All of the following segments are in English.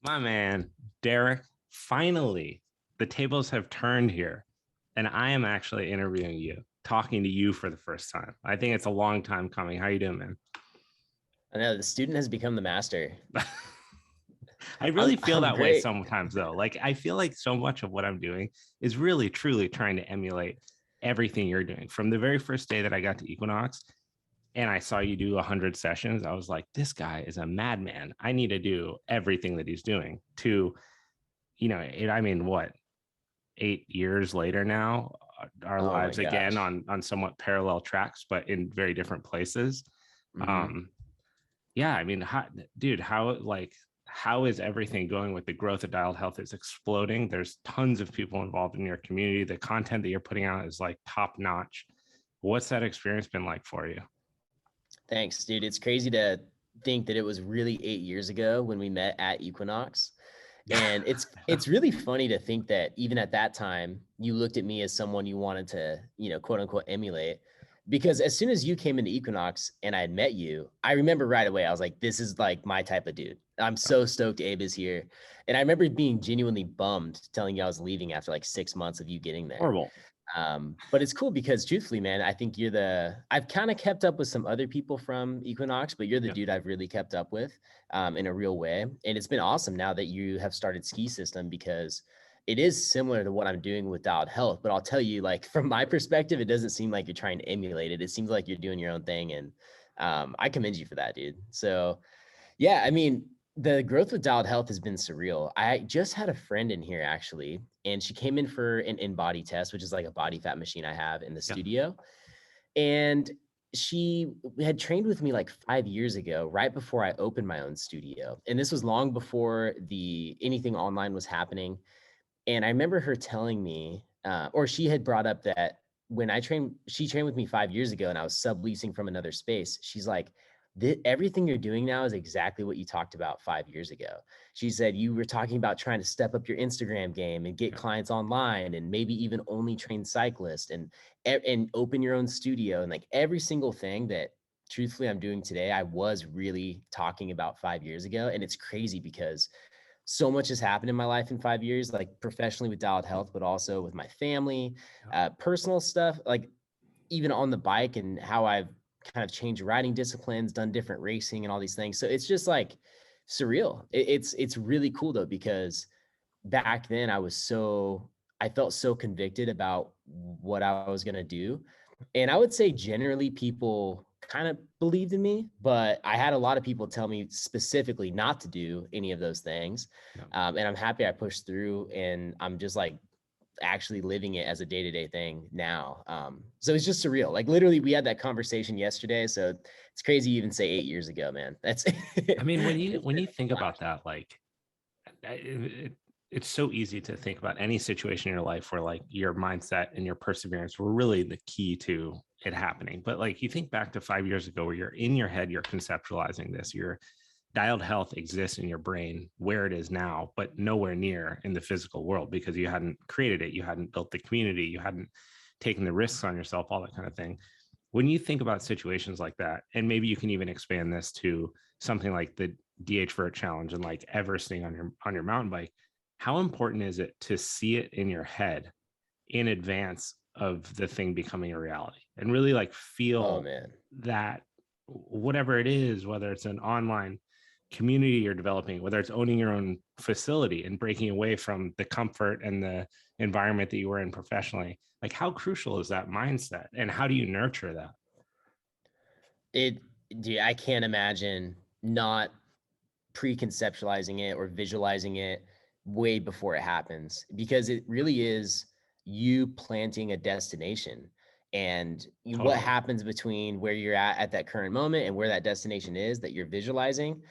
My man, Derek, finally, the tables have turned here, and I am actually interviewing you, talking to you for the first time. I think it's a long time coming. How you doing, man? I know the student has become the master. I I'm really feel I'm that way great. sometimes, though. Like, I feel like so much of what I'm doing is really, truly trying to emulate everything you're doing. From the very first day that I got to Equinox and I saw you do 100 sessions, I was like, this guy is a madman. I need to do everything that he's doing to, I mean, what, 8 years later now, our Oh my lives again gosh. on somewhat parallel tracks, but in very different places. hmm Um, yeah, I mean, dude, how is everything going with the growth of dialed health? Is exploding. There's tons of people involved in your community. The content that you're putting out is like top notch. What's that experience been like for you? Thanks, dude. It's crazy to think that it was really 8 years ago when we met at Equinox. And it's really funny to think that even at that time, you looked at me as someone you wanted to, quote unquote, emulate. Because as soon as you came into Equinox and I had met you, I remember right away, I was like, this is like my type of dude. I'm so stoked Abe is here. And I remember being genuinely bummed telling you I was leaving after like 6 months of you getting there. Horrible. But it's cool because truthfully, man, I think I've kind of kept up with some other people from Equinox, but you're the Yeah. dude I've really kept up with in a real way. And it's been awesome now that you have started Ski System because it is similar to what I'm doing with Dialed Health. But I'll tell you, like, from my perspective, it doesn't seem like you're trying to emulate it. It seems like you're doing your own thing. And I commend you for that, dude. So, yeah, I mean, the growth with Dialed Health has been surreal. I just had a friend in here actually, and she came in for an in-body test, which is like a body fat machine I have in the Yeah. studio. And she had trained with me like 5 years ago, right before I opened my own studio. And this was long before the anything online was happening. And I remember her telling me, or she had brought up that when she trained with me 5 years ago and I was subleasing from another space. She's like, everything you're doing now is exactly what you talked about 5 years ago. She said, you were talking about trying to step up your Instagram game and get Yeah. clients online and maybe even only train cyclists and open your own studio. And like every single thing that truthfully I'm doing today, I was really talking about 5 years ago. And it's crazy because so much has happened in my life in 5 years, like professionally with Dialed Health, but also with my family, Yeah. personal stuff, like even on the bike and how I've kind of changed riding disciplines, done different racing and all these things. So it's just like surreal. It's really cool though, because back then I felt so convicted about what I was going to do. And I would say generally people kind of believed in me, but I had a lot of people tell me specifically not to do any of those things. Yeah. And I'm happy I pushed through and I'm just like actually living it as a day-to-day thing now. So it's just surreal. Like literally we had that conversation yesterday. So it's crazy to even say 8 years ago, man. That's I mean, when you it's when been you think a flash. about that, like it's so easy to think about any situation in your life where like your mindset and your perseverance were really the key to it happening. But like you think back to 5 years ago where you're in your head, you're conceptualizing this, your dialed health exists in your brain where it is now, but nowhere near in the physical world because you hadn't created it, you hadn't built the community, you hadn't taken the risks on yourself, all that kind of thing. When you think about situations like that, and maybe you can even expand this to something like the DH Vert challenge and like Everesting on your mountain bike, how important is it to see it in your head in advance of the thing becoming a reality and really like Oh feel man. that whatever it is, whether it's an online community you're developing, whether it's owning your own facility and breaking away from the comfort and the environment that you were in professionally, like how crucial is that mindset and how do you nurture that? It Dude, I can't imagine not pre-conceptualizing it or visualizing it way before it happens because it really is you planting a destination and what Totally. happens between where you're at that current moment and where that destination is that you're visualizing.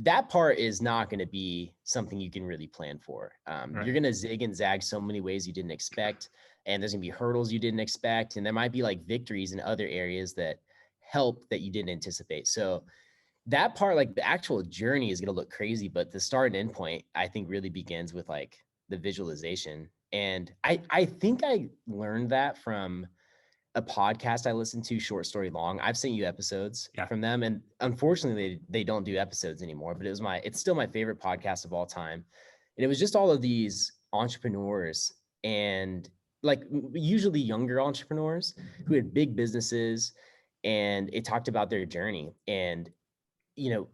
That part is not going to be something you can really plan for. You're Right. going to zig and zag so many ways you didn't expect, and there's going to be hurdles you didn't expect, and there might be like victories in other areas that help that you didn't anticipate. So that part, like the actual journey is going to look crazy, but the start and end point, I think really begins with like the visualization. And I think I learned that from a podcast I listen to, Short Story Long. I've sent you episodes Yeah. from them, and unfortunately they don't do episodes anymore, but it's still my favorite podcast of all time. And it was just all of these entrepreneurs, and like usually younger entrepreneurs who had big businesses, and it talked about their journey. And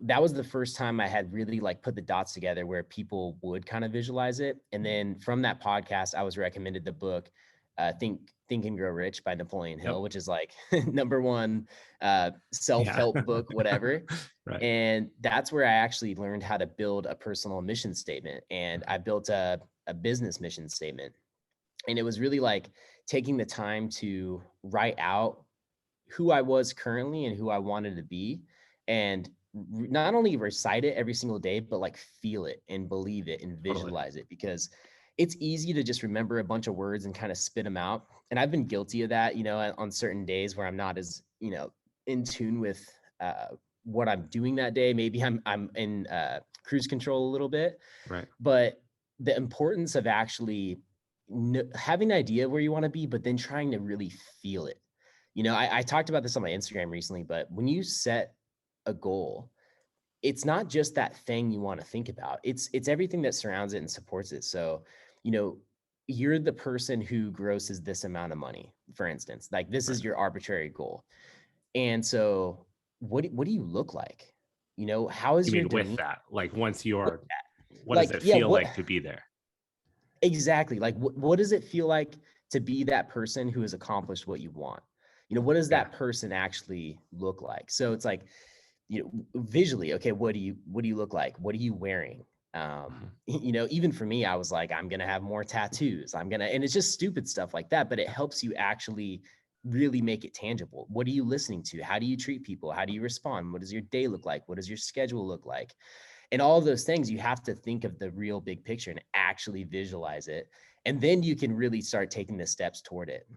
that was the first time I had really like put the dots together where people would kind of visualize it. And then from that podcast, I was recommended the book, Think and Grow Rich by Napoleon Hill, Yep. which is like number one Yeah. self-help book, whatever. Right. And that's where I actually learned how to build a personal mission statement. And I built a business mission statement. And it was really like taking the time to write out who I was currently and who I wanted to be, and not only recite it every single day, but like feel it and believe it and Totally. visualize it, because it's easy to just remember a bunch of words and kind of spit them out. And I've been guilty of that, on certain days where I'm not as, in tune with what I'm doing that day. Maybe I'm in cruise control a little bit, Right. but the importance of actually having an idea of where you want to be, but then trying to really feel it. I talked about this on my Instagram recently, but when you set a goal, it's not just that thing you want to think about. It's everything that surrounds it and supports it. So, you know, you're the person who grosses this amount of money, for instance. Like this Right. is your arbitrary goal. And so what do you look like? How You is your mean with demeanor? that, like once you're, what does Like, it yeah, feel what like to be there? exactly. Like what does it feel like to be that person who has accomplished what you want? What does Yeah. that person actually look like? So it's like, visually, okay, what do you look like? What are you wearing? Mhm. Even for me, I was like, I'm gonna have more tattoos. And it's just stupid stuff like that, but it helps you actually really make it tangible. What are you listening to? How do you treat people? How do you respond? What does your day look like? What does your schedule look like? And all of those things, you have to think of the real big picture and actually visualize it. And then you can really start taking the steps toward it.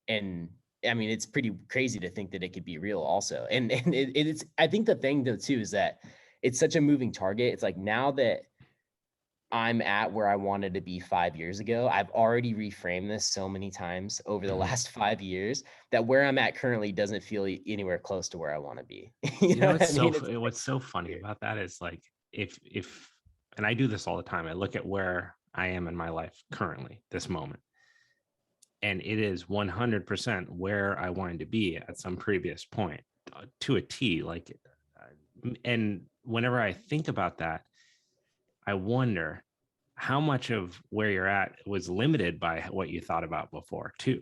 And I mean, it's pretty crazy to think that it could be real also. And it's, I think the thing though, too, is that it's such a moving target. It's like now that I'm at where I wanted to be 5 years ago, I've already reframed this so many times over the Mhm. last 5 years that where I'm at currently doesn't feel anywhere close to where I want to be. You know what I mean? It's like What's so funny weird. about that is like if and I do this all the time. I look at where I am in my life currently, this moment, and it is 100% where I wanted to be at some previous point, to a T. Like, and whenever I think about that, I wonder how much of where you're at was limited by what you thought about before, too.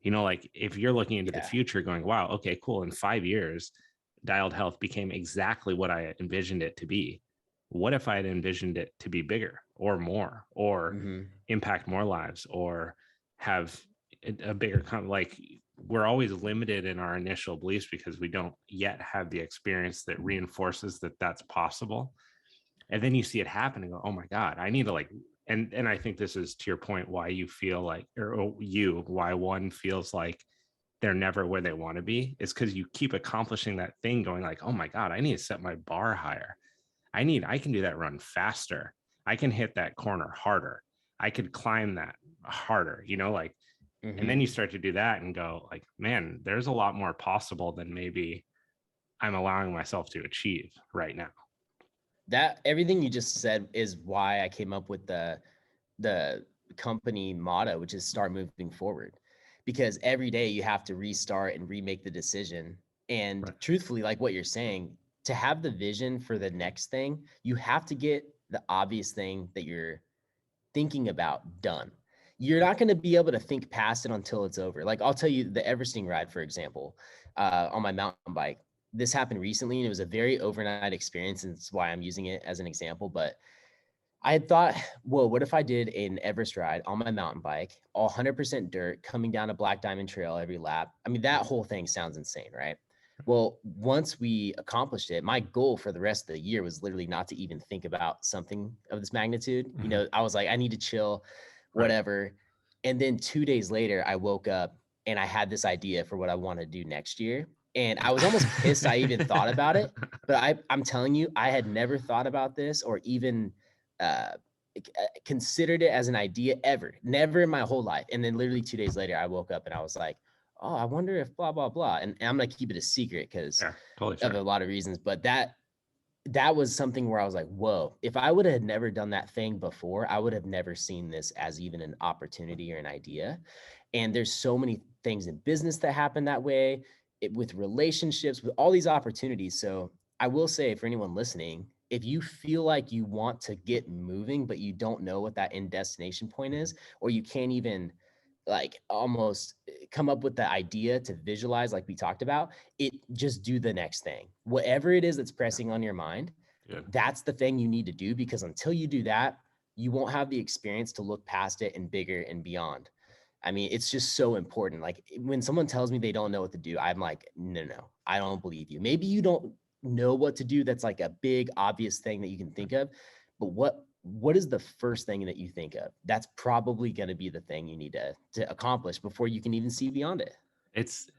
Like if you're looking into the Yeah. future going, wow, okay, cool. In 5 years, dialed health became exactly what I envisioned it to be. What if I had envisioned it to be bigger or more or Hmm. impact more lives or have a bigger like we're always limited in our initial beliefs because we don't yet have the experience that reinforces that that's possible, and then you see it happen and go, oh my god, I need to like, and I think this is to your point why you feel like, or why one feels like they're never where they want to be, is because you keep accomplishing that thing going like, oh my god, I need to set my bar higher. I can do that run faster. I can hit that corner harder. I could climb that harder, like, and then Hmm. you start to do that and go like, man, there's a lot more possible than maybe I'm allowing myself to achieve right now. That everything you just said is why I came up with the company motto, which is start moving forward. Because every day you have to restart and remake the decision. And Right. truthfully, like what you're saying, to have the vision for the next thing, you have to get the obvious thing that you're thinking about done. You're Right. not going to be able to think past it until it's over. Like I'll tell you the Everesting ride, for example, on my mountain bike. This happened recently and it was a very overnight experience. And it's why I'm using it as an example. But I had thought, whoa, what if I did an Everest ride on my mountain bike, all 100% dirt, coming down a Black Diamond Trail every lap? I mean, that whole thing sounds insane, right? Well, once we accomplished it, my goal for the rest of the year was literally not to even think about something of this magnitude. Mhm. I was like, I need to chill, Right. whatever. And then 2 days later, I woke up and I had this idea for what I want to do next year. And I was almost pissed I even thought about it. But I'm telling you, I had never thought about this or even uh, considered it as an idea ever, never in my whole life. And then literally 2 days later, I woke up and I was like, oh, I wonder if blah, blah, blah. And I'm going to keep it a secret because Fair, totally of a fair. lot of reasons. But that was something where I was like, whoa, if I would have never done that thing before, I would have never seen this as even an opportunity or an idea. And there's so many things in business that happen that way, with relationships, with all these opportunities. So I will say for anyone listening, if you feel like you want to get moving, but you don't know what that end destination point is, or you can't even like almost come up with the idea to visualize, like we talked about, it just do the next thing. Whatever it is that's pressing on your mind, Good. that's the thing you need to do, because until you do that, you won't have the experience to look past it and bigger and beyond. I mean, it's just so important. Like when someone tells me they don't know what to do, I'm like, no, no, I don't believe you. Maybe you don't know what to do. That's like a big, obvious thing that you can think of. But what is the first thing that you think of? That's probably going to be the thing you need to accomplish before you can even see beyond it. It's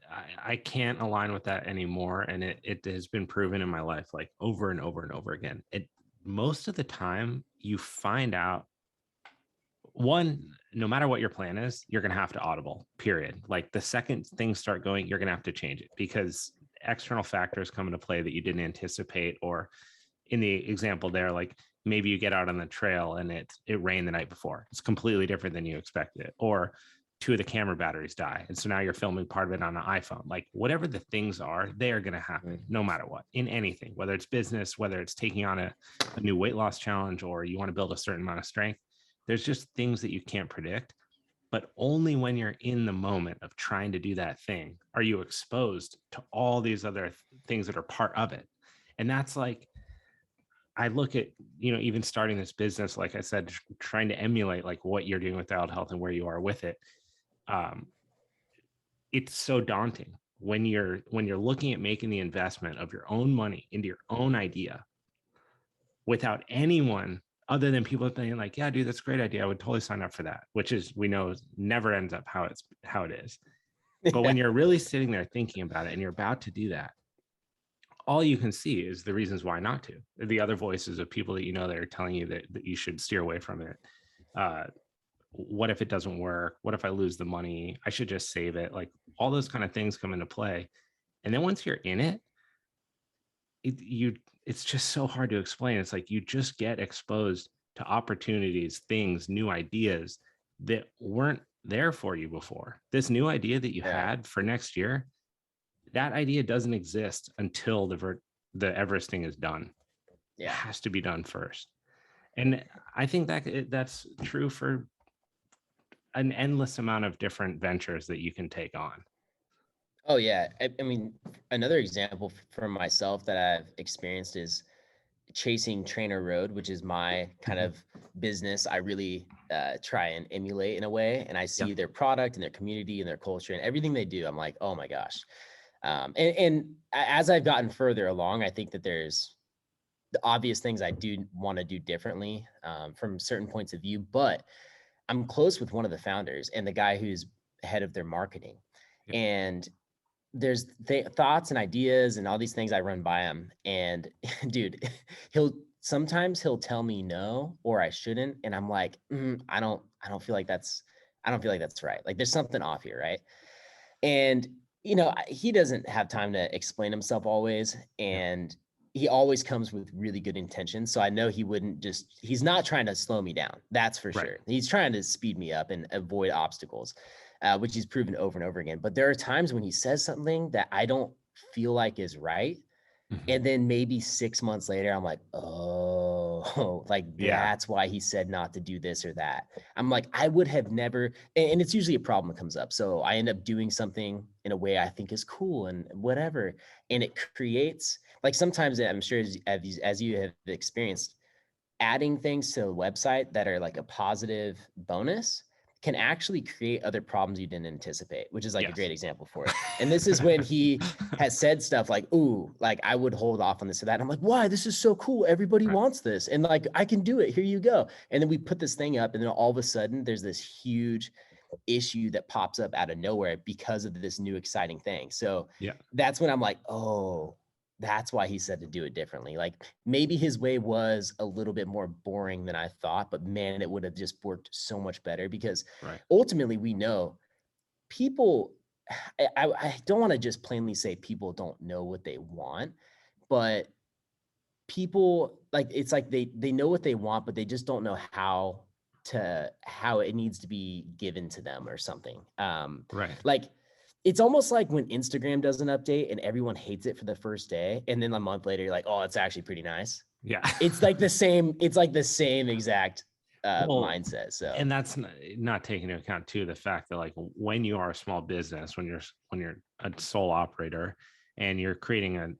I can't align with that anymore. And it has been proven in my life like over and over and over again. It most of the time you find out one, no matter what your plan is, you're going to have to audible, period. Like the second things start going, you're going to have to change it because external factors come into play that you didn't anticipate. Or in the example there, like maybe you get out on the trail and it rained the night before. It's completely different than you expected. Or two of the camera batteries die. And so now you're filming part of it on an iPhone. Like whatever the things are, they are going to happen no matter what, in anything, whether it's business, whether it's taking on a new weight loss challenge, or you want to build a certain amount of strength. There's just things that you can't predict. But only when you're in the moment of trying to do that thing are you exposed to all these other things that are part of it. And that's like, I look at, even starting this business, like I said, trying to emulate like what you're doing with Dialed Health and where you are with it. Um, it's so daunting when you're looking at making the investment of your own money into your own idea without anyone other than people being like, yeah, dude, that's a great idea. I would totally sign up for that, which is, we know, never ends up how it is. But when you're really sitting there thinking about it and you're about to do that, all you can see is the reasons why not to. The other voices of people that that are telling you that you should steer away from it. Uh, what if it doesn't work? What if I lose the money? I should just save it. Like all those kind of things come into play. And then once you're in it, it's just so hard to explain. It's like you just get exposed to opportunities, things, new ideas that weren't there for you before. This new idea that you Yeah. had for next year, that idea doesn't exist until the Everesting is done. It Yeah. has to be done first. And I think that's true for an endless amount of different ventures that you can take on. Oh yeah. I mean, another example for myself that I've experienced is chasing Trainer Road, which is my kind of business. I really try and emulate in a way, and I Yeah. see their product and their community and their culture and everything they do. I'm like, oh my gosh. And as I've gotten further along, I think that there's the obvious things I do want to do differently from certain points of view, but I'm close with one of the founders and the guy who's head of their marketing. Yeah. And there's thoughts and ideas and all these things I run by him. And dude, sometimes he'll tell me no, or I shouldn't. And I'm like, I don't feel like I don't feel like that's right. Like there's something off here. Right. And, he doesn't have time to explain himself always. Yeah. And he always comes with really good intentions. So I know he's not trying to slow me down. That's for Right. sure. He's trying to speed me up and avoid obstacles, which he's proven over and over again. But there are times when he says something that I don't feel like is right. Mhm. And then maybe 6 months later, I'm like, oh, like Yeah. that's why he said not to do this or that. I'm like, I would have never, and it's usually a problem that comes up. So I end up doing something in a way I think is cool and whatever. And it creates, like sometimes I'm sure as you have experienced, adding things to the website that are like a positive bonus can actually create other problems you didn't anticipate, which is like a Yes. great example for it. And this is when he has said stuff like, ooh, like I would hold off on this or that. And I'm like, why? This is so cool. Everybody Right. wants this. And like, I can do it. Here you go. And then we put this thing up, and then all of a sudden there's this huge issue that pops up out of nowhere because of this new exciting thing. So Yeah. that's when I'm like, oh, that's why he said to do it differently. Like maybe his way was a little bit more boring than I thought, but man, it would have just worked so much better because Right. ultimately we know people I don't want to just plainly say people don't know what they want, but people like it's like they know what they want, but they just don't know how it needs to be given to them or something. Right. Like it's almost like when Instagram does an update and everyone hates it for the first day, and then a month later you're like, oh, it's actually pretty nice. Yeah. It's like the same. It's like the same exact Well, mindset. So and that's not taking into account too the fact that like when you are a small business, when you're a sole operator and you're creating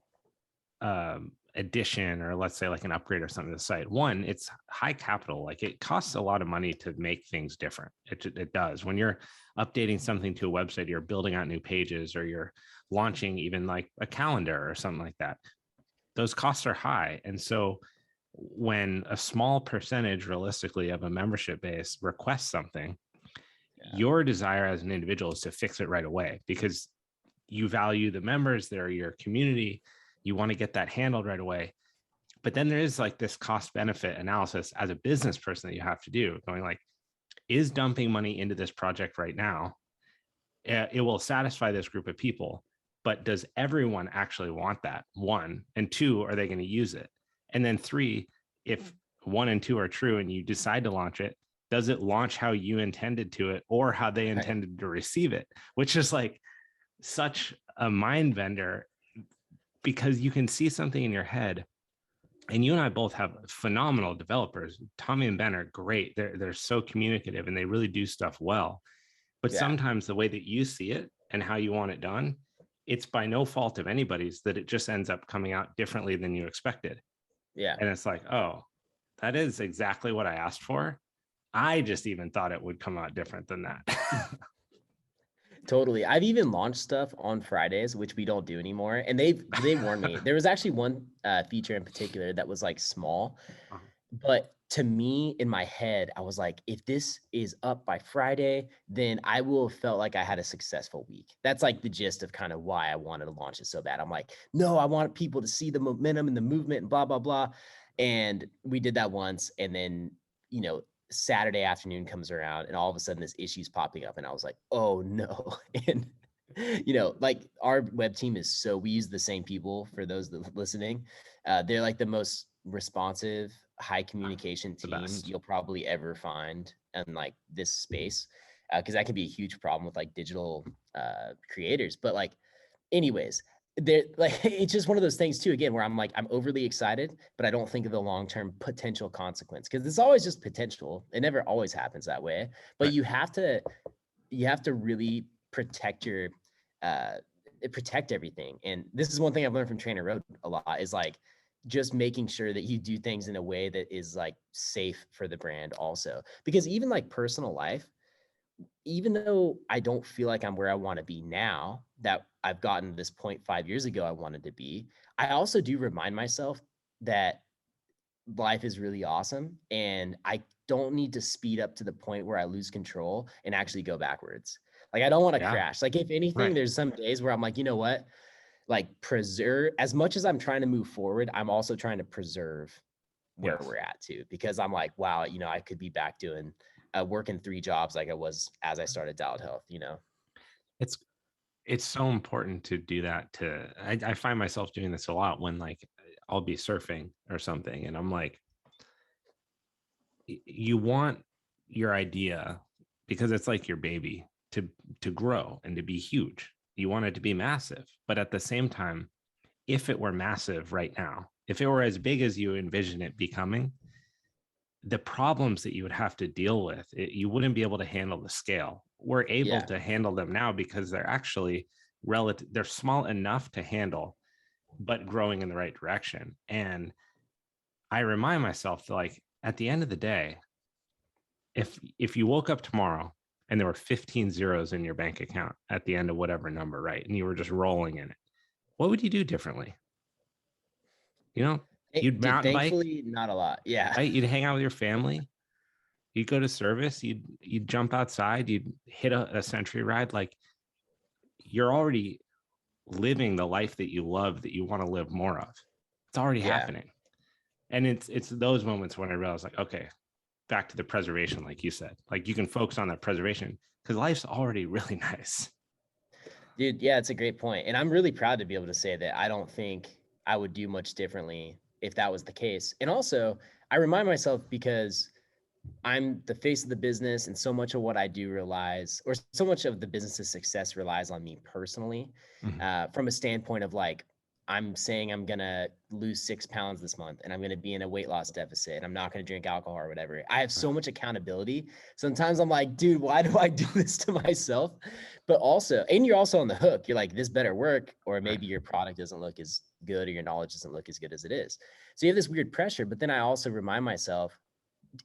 addition, or let's say like an upgrade or something to the site, one, it's high capital. Like it costs a lot of money to make things different. It does. When you're updating something to a website, you're building out new pages, or you're launching even like a calendar or something like that, those costs are high. And so when a small percentage realistically of a membership base requests something, your desire as an individual is to fix it right away because you value the members, they're your community, you want to get that handled right away. But then there is like this cost benefit analysis as a business person that you have to do, going like, is dumping money into this project right now, it will satisfy this group of people, but does everyone actually want that? One, and two, are they going to use it? And then three, if one and two are true and you decide to launch it, does it launch how you intended to it or how they intended to receive it? Which is like such a mind bender, because you can see something in your head, and you and I both have phenomenal developers. Tommy and Ben are great. They're so communicative and they really do stuff well. But yeah, sometimes the way that you see it and how you want it done, it's by no fault of anybody's that it just ends up coming out differently than you expected. yeah. And it's like, oh, that is exactly what I asked for. I just even thought it would come out different than that. Totally. I've even launched stuff on Fridays, which we don't do anymore. And they warned me. There was actually one feature in particular that was like small, but to me in my head, I was like, if this is up by Friday, then I will have felt like I had a successful week. That's like the gist of kind of why I wanted to launch it so bad. I'm like, no, I want people to see the momentum and the movement and blah, blah, blah. And we did that once. And then, Saturday afternoon comes around and all of a sudden this issue's popping up. And I was like, oh no. And, like our web team is we use the same people for those that listening. They're like the most responsive, high communication team you'll probably ever find in like this space. Cause that can be a huge problem with like digital creators. But like, anyways, they're like it's just one of those things too, again, where I'm like, I'm overly excited, but I don't think of the long-term potential consequence, because it's always just potential. It never always happens that way. But Right. you have to really protect your protect everything. And this is one thing I've learned from Trainer Road a lot, is like just making sure that you do things in a way that is like safe for the brand also. Because even like personal life, even though I don't feel like I'm where I want to be now, that I've gotten to this point 5 years ago I wanted to be, I also do remind myself that life is really awesome and I don't need to speed up to the point where I lose control and actually go backwards. Like I don't want to Yeah. crash. Like if anything, Right. there's some days where I'm like, you know what? Like preserve, as much as I'm trying to move forward, I'm also trying to preserve where Yes. we're at too, because I'm like, wow, I could be back doing working 3 jobs like I was as I started Dialed Health. It's it's so important to do that. I find myself doing this a lot when like I'll be surfing or something and I'm like, you want your idea, because it's like your baby, to grow and to be huge. You want it to be massive, but at the same time, if it were massive right now, if it were as big as you envision it becoming, the problems that you would have to deal with, you wouldn't be able to handle the scale. We're able Yeah. to handle them now because they're actually relative, they're small enough to handle, but growing in the right direction. And I remind myself that like at the end of the day, if you woke up tomorrow and there were 15 zeros in your bank account at the end of whatever number, right? And you were just rolling in it, what would you do differently? You know, you'd Dude, mountain bike, thankfully, not a lot. Yeah. right? You'd hang out with your family, you'd go to service, you'd jump outside, you'd hit a century ride. Like you're already living the life that you love, that you want to live more of. It's already Yeah. happening. And it's those moments when I realized like, okay, back to the preservation, like you said, like you can focus on that preservation because life's already really nice. Dude, yeah, it's a great point. And I'm really proud to be able to say that I don't think I would do much differently if that was the case. And also, I remind myself because I'm the face of the business, and so much of what I do relies, or so much of the business's success relies on me personally, Mhm. from a standpoint of like, I'm saying I'm gonna lose 6 pounds this month, and I'm gonna be in a weight loss deficit, and I'm not gonna drink alcohol or whatever. I have so Right. much accountability. Sometimes I'm like, dude, why do I do this to myself? But also, and you're also on the hook. You're like, this better work, or Right. maybe your product doesn't look as good, or your knowledge doesn't look as good as it is. So you have this weird pressure. But then I also remind myself,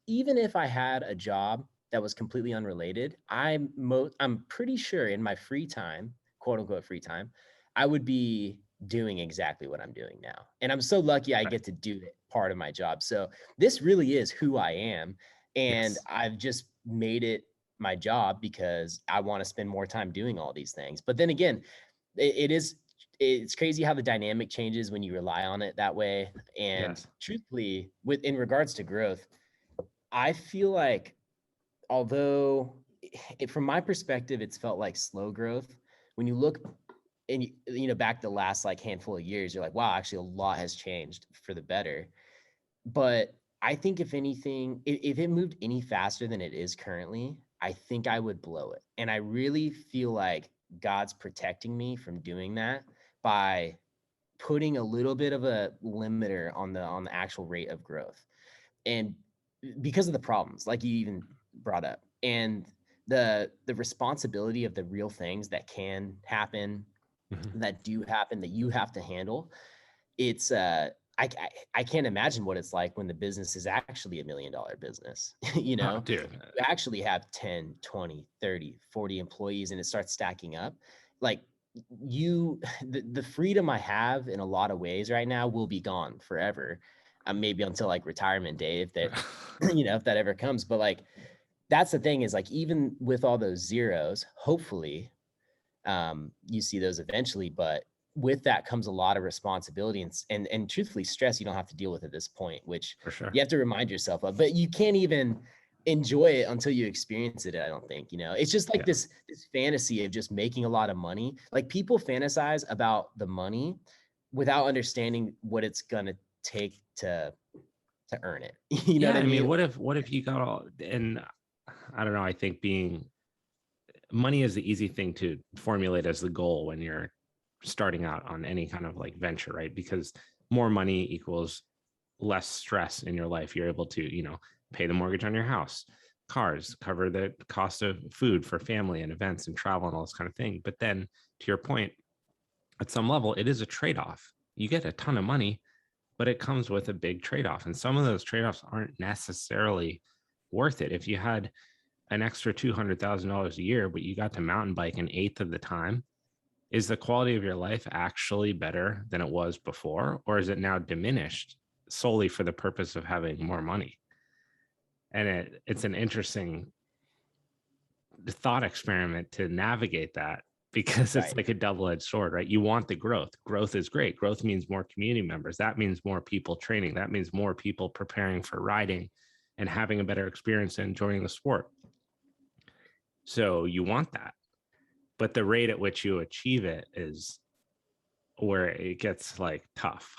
even if I had a job that was completely unrelated, I'm pretty sure in my free time, quote unquote free time, I would be doing exactly what I'm doing now. And I'm so lucky I Right. get to do it part of my job. So this really is who I am. And Yes. I've just made it my job because I want to spend more time doing all these things. But then again, it's crazy how the dynamic changes when you rely on it that way. And Yes. truthfully, with in regards to growth, I feel like although from my perspective, it's felt like slow growth. When you look and back the last like handful of years, you're like, wow, actually a lot has changed for the better. But I think if anything, if it moved any faster than it is currently, I think I would blow it. And I really feel like God's protecting me from doing that by putting a little bit of a limiter on the actual rate of growth. And because of the problems like you even brought up, and the responsibility of the real things that can happen, Mhm. that do happen, that you have to handle. It's I can't imagine what it's like when the business is actually $1 million business. Oh, dude. You actually have 10, 20, 30, 40 employees, and it starts stacking up. Like the freedom I have in a lot of ways right now will be gone forever. Maybe until like retirement day, if that, if that ever comes. But like, that's the thing, is like, even with all those zeros, hopefully, you see those eventually. But with that comes a lot of responsibility and truthfully stress you don't have to deal with at this point, which For sure. you have to remind yourself of. But you can't even enjoy it until you experience it. I don't think, it's just like Yeah. this fantasy of just making a lot of money. Like, people fantasize about the money without understanding what it's gonna take to earn it. You know Yeah. what I I mean, mean? what if you got all, and I don't know, I think being money is the easy thing to formulate as the goal when you're starting out on any kind of like venture, right? Because more money equals less stress in your life. You're able to, pay the mortgage on your house, cars, cover the cost of food for family and events and travel and all this kind of thing. But then, to your point, at some level, it is a trade off. You get a ton of money, but it comes with a big trade off. And some of those trade offs aren't necessarily worth it. If you had an extra $200,000 a year, but you got to mountain bike an eighth of the time, is the quality of your life actually better than it was before? Or is it now diminished solely for the purpose of having more money? And it's an interesting thought experiment to navigate that, because it's Right. like a double-edged sword, right? You want the growth. Growth is great. Growth means more community members. That means more people training. That means more people preparing for riding and having a better experience and enjoying the sport. So you want that, but the rate at which you achieve it is where it gets like tough.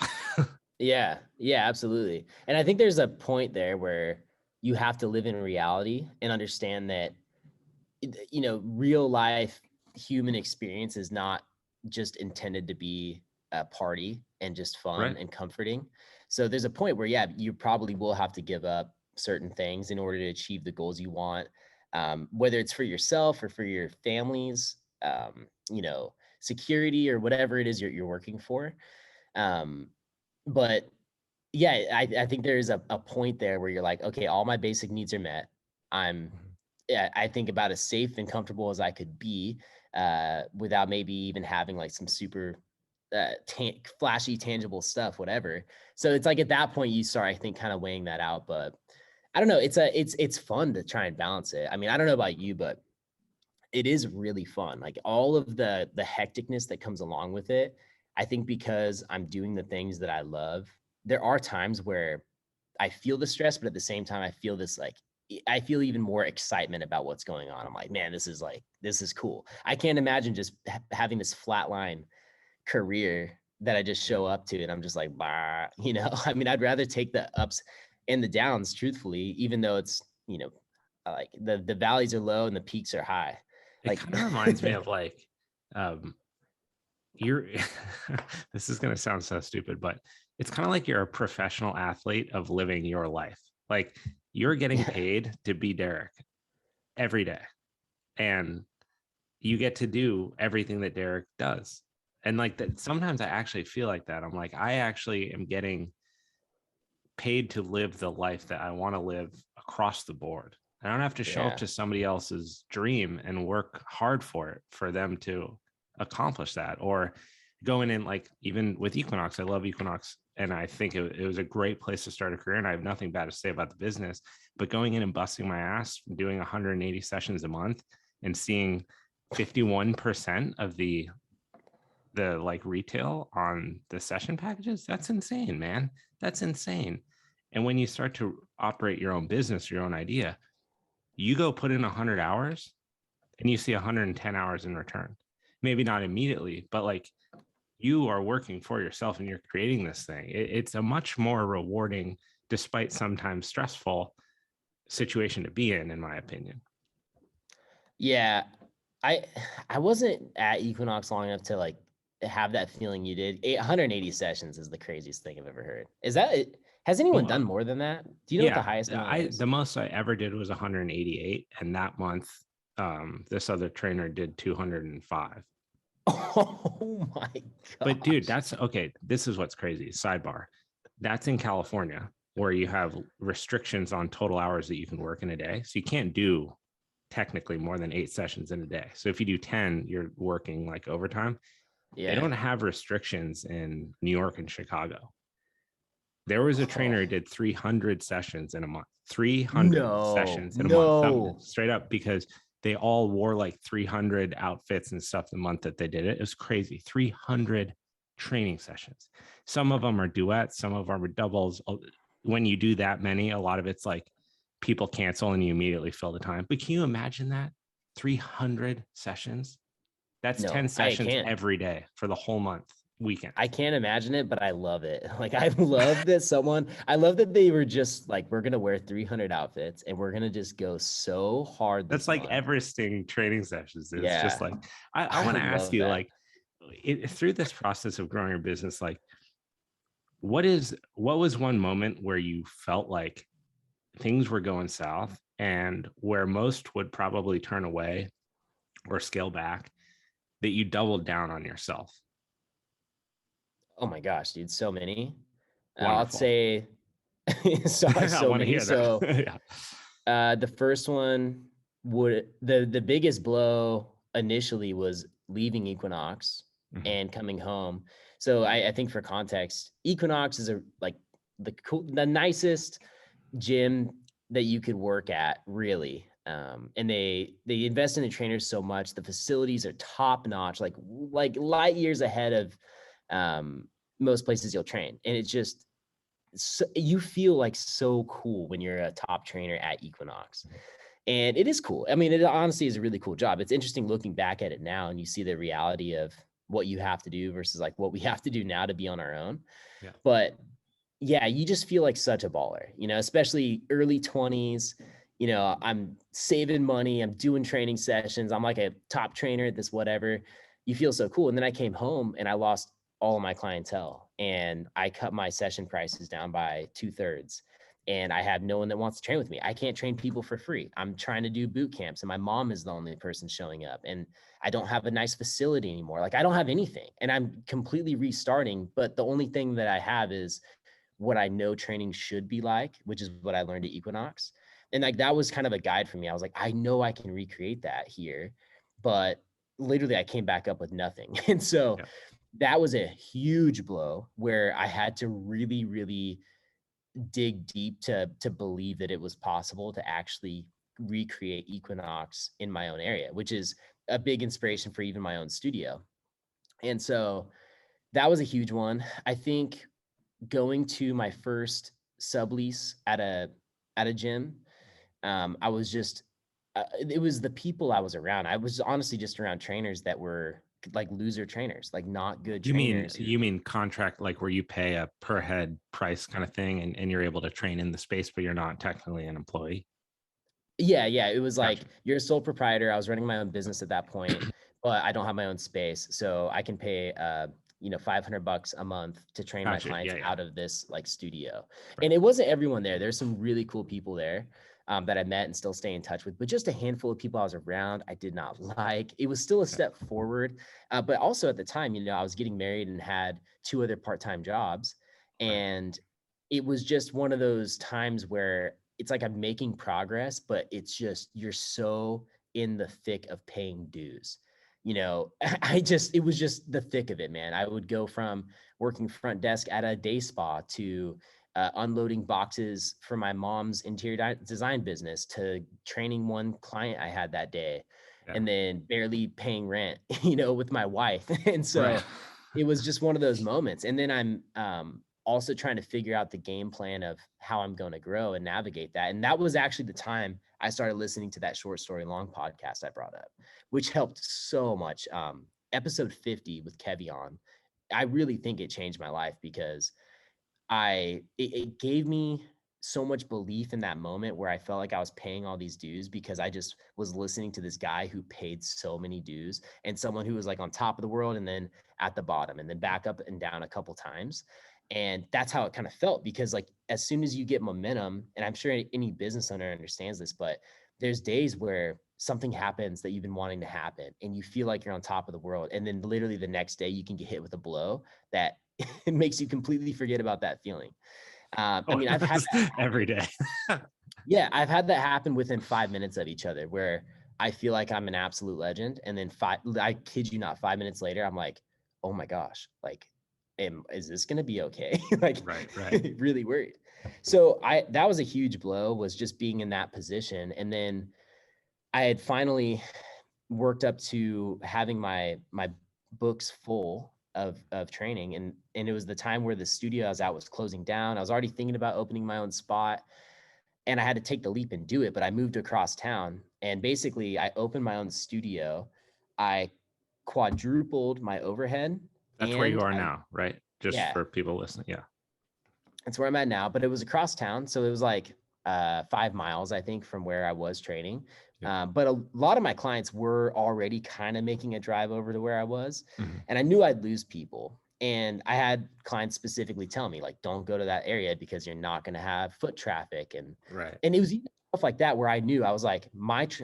Yeah, yeah, absolutely. And I think there's a point there where you have to live in reality and understand that, real life human experience is not just intended to be a party and just fun Right. and comforting. So there's a point where, yeah, you probably will have to give up certain things in order to achieve the goals you want, whether it's for yourself or for your families, security or whatever it is you're working for. Um, but yeah, I think there's a point there where you're like, okay, all my basic needs are met. I'm Mhm. Yeah, I think about as safe and comfortable as I could be, without maybe even having like some super flashy, tangible stuff, whatever. So it's like at that point you start, I think, kind of weighing that out. But I don't know. It's fun to try and balance it. I mean, I don't know about you, but it is really fun. Like, all of the hecticness that comes along with it. I think because I'm doing the things that I love, there are times where I feel the stress, but at the same time, I feel this like I feel even more excitement about what's going on. I'm like, man, this is cool. I can't imagine just having this flatline career that I just Yeah. show up to and I'm just like, bah, you know, I mean, I'd rather take the ups and the downs, truthfully, even though it's, you know, like the valleys are low and the peaks are high. It Like, kind of reminds me of like, um, you're, this is going to sound so stupid, but it's kind of like you're a professional athlete of living your life. Like you're getting yeah, paid to be Derek every day. And you get to do everything that Derek does. And like that, sometimes I actually feel like that. I'm like, I actually am getting paid to live the life that I want to live across the board. I don't have to show up yeah, to somebody else's dream and work hard for it for them to accomplish that. Or going in, like, even with Equinox, I love Equinox. And I think it was a great place to start a career. And I have nothing bad to say about the business. But going in and busting my ass, doing 180 sessions a month and seeing 51% of the like retail on the session packages, that's insane, man. That's insane. And when you start to operate your own business, your own idea, you go put in 100 hours and you see 110 hours in return. Maybe not immediately, but like you are working for yourself and you're creating this thing. It's a much more rewarding, despite sometimes stressful situation to be in my opinion. yeah. I I wasn't at Equinox long enough to like have that feeling you did. 180 sessions is the craziest thing I've ever heard. Is that it? Has anyone Well, done more than that? Do you know what the yeah, highest amount the is? most I ever did was 188, and that month, this other trainer did 205. Oh my But dude, gosh. that's okay. This is what's crazy. Sidebar. That's in California where you have restrictions on total hours that you can work in a day. So you can't do technically more than 8 sessions in a day. So if you do 10, you're working like overtime. They Yeah. don't have restrictions in New York and Chicago. There was a trainer who Oh, did 300 sessions in a month, 300 no, sessions in a month, no. straight up, because they all wore like 300 outfits and stuff the month that they did it. It was crazy. 300 training sessions. Some of them are duets, some of them are doubles. When you do that many, a lot of it's like people cancel and you immediately fill the time. But can you imagine that? 300 sessions? That's 10 No, I sessions can't. every day for the whole month, weekend. I can't imagine it, but I love it. Like I love that I love that they were just like, we're gonna wear 300 outfits and we're gonna just go so hard That's this like month. Everesting training sessions. It's just Yeah, like I I want to ask love you, that. like, through this process of growing your business, like, what was one moment where you felt like things were going south and where most would probably turn away or scale back, that you doubled down on yourself? Oh my gosh, dude, so many. I'd Wonderful. say so I so want to many. hear that. So Yeah. the first one would the biggest blow initially was leaving Equinox Mhm. and coming home. So I think for context, Equinox is a like the nicest gym that you could work at, really. And they invest in the trainers so much. The facilities are top notch, like light years ahead of um, most places you'll train. And it's just so, you feel like so cool when you're a top trainer at Equinox. And it is cool. I mean, it honestly is a really cool job. It's interesting looking back at it now and you see the reality of what you have to do versus like what we have to do now to be on our own. Yeah. But yeah, you just feel like such a baller, you know, especially early 20s. You know, I'm saving money, I'm doing training sessions, I'm like a top trainer at this whatever. You feel so cool. And then I came home and I lost all of my clientele and I cut my session prices down by 2/3. And I have no one that wants to train with me. I can't train people for free. I'm trying to do boot camps and my mom is the only person showing up. And I don't have a nice facility anymore. Like I don't have anything and I'm completely restarting. But the only thing that I have is what I know training should be like, which is what I learned at Equinox. And like that was kind of a guide for me. I was like, I know I can recreate that here, but literally I came back up with nothing. And so Yeah. that was a huge blow where I had to really, really dig deep to believe that it was possible to actually recreate Equinox in my own area, which is a big inspiration for even my own studio. And so that was a huge one. I think going to my first sublease at a gym, I was just, it was the people I was around. I was honestly just around trainers that were like loser trainers, like not good trainers who. You mean contract, like where you pay a per head price kind of thing, and you're able to train in the space, but you're not technically an employee? Yeah, yeah. It was like Gotcha. you're a sole proprietor. I was running my own business at that point, but I don't have my own space. So I can pay $500 a month to train my Gotcha. clients Yeah, yeah. out of this like studio. Right. And it wasn't everyone there. There's some really cool people there that I met and still stay in touch with, but just a handful of people I was around, I did not like. It was still a Yeah. step forward. But also at the time, I was getting married and had two other part-time jobs. Right. And it was just one of those times where it's like I'm making progress, but it's just you're so in the thick of paying dues. It was just the thick of it, man. I would go from working front desk at a day spa to unloading boxes for my mom's interior design business to training one client I had that day, Yeah. and then barely paying rent, with my wife. And Right. so it was just one of those moments. And then I'm also trying to figure out the game plan of how I'm going to grow and navigate that. And that was actually the time I started listening to that short story long podcast I brought up, which helped so much. Episode 50 with Kevy on, I really think it changed my life because it gave me so much belief in that moment where I felt like I was paying all these dues because I just was listening to this guy who paid so many dues, and someone who was like on top of the world and then at the bottom and then back up and down a couple times. And that's how it kind of felt, because like as soon as you get momentum, and I'm sure any business owner understands this, but there's days where something happens that you've been wanting to happen and you feel like you're on top of the world, and then literally the next day you can get hit with a blow that it makes you completely forget about that feeling. I Oh, mean, I've had that every happen. day. Yeah, I've had that happen within 5 minutes of each other, where I feel like I'm an absolute legend, and then I kid you not, 5 minutes later, I'm like, oh my gosh, like, is this gonna be okay? Like, Right. Right. really worried. So that was a huge blow, was just being in that position, and then I had finally worked up to having my books full of training, and it was the time where the studio I was at was closing down. I was already thinking about opening my own spot, and I had to take the leap and do it, but I moved across town, and basically I opened my own studio. I quadrupled my overhead, That's where you and are now, right? Just yeah, for people listening. Yeah. that's where I'm at now, but it was across town. So it was like 5 miles, I think, from where I was training. Yeah. But a lot of my clients were already kind of making a drive over to where I was. Mhm. And I knew I'd lose people. And I had clients specifically tell me, like, don't go to that area because you're not going to have foot traffic. Right. And it was even stuff like that where I knew, I was like,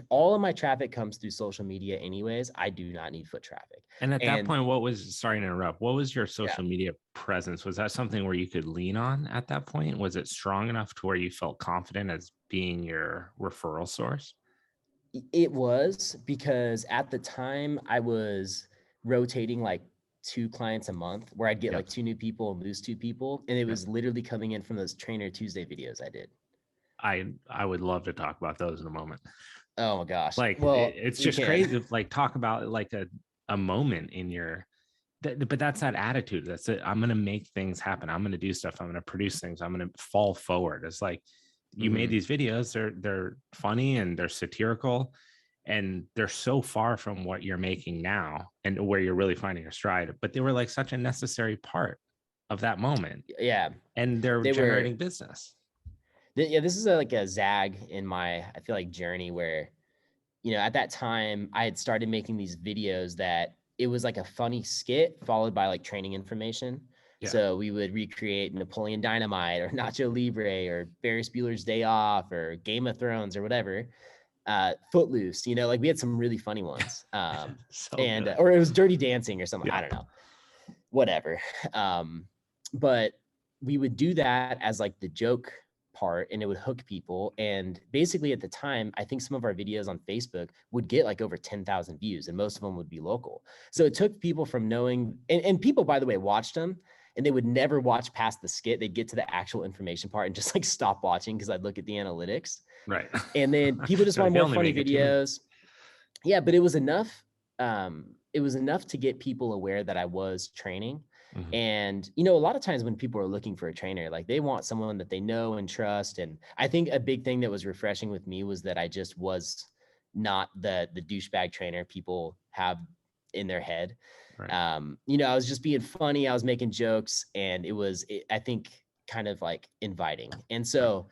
all of my traffic comes through social media anyways. I do not need foot traffic. And at that And point, sorry to interrupt, what was your yeah, social media presence? Was that something where you could lean on at that point? Was it strong enough to where you felt confident as being your referral source? it was, because at the time I was rotating like two clients a month, where I'd get Yep. like two new people and lose two people. And it Yep. was literally coming in from those Trainer Tuesday videos I did. I would love to talk about those in a moment. Oh my gosh. Like Well, it's we just can. crazy. Like talk about like a moment in your but that's that attitude. That's it. I'm gonna make things happen. I'm gonna do stuff. I'm gonna produce things. I'm gonna fall forward. It's like you made Mhm. these videos. They're funny and they're satirical, and they're so far from what you're making now and where you're really finding your stride. But they were like such a necessary part of that moment, Yeah, and they're they were. generating business. Yeah, this is like a zag in my, I feel like, journey where, at that time I had started making these videos that it was like a funny skit followed by like training information. Yeah. So we would recreate Napoleon Dynamite or Nacho Libre or Ferris Bueller's Day Off or Game of Thrones or whatever. Footloose, like we had some really funny ones. So And good. or it was Dirty Dancing or something. I Yeah. don't know, whatever. But we would do that as like the joke part, and it would hook people. And basically at the time, I think some of our videos on Facebook would get like over 10,000 views, and most of them would be local. So it took people from knowing, and people, by the way, watched them, and they would never watch past the skit. They'd get to the actual information part and just like stop watching because I'd look at the analytics. Right. And then people just They're like, wanted they more only funny make it 2 minutes. videos. Yeah, but it was enough. It was enough to get people aware that I was training. Mhm. And, you know, a lot of times when people are looking for a trainer, like they want someone that they know and trust. And I think a big thing that was refreshing with me was that I just was not the douchebag trainer people have in their head. Right. You know, I was just being funny. I was making jokes, and I think, kind of like inviting. And Right.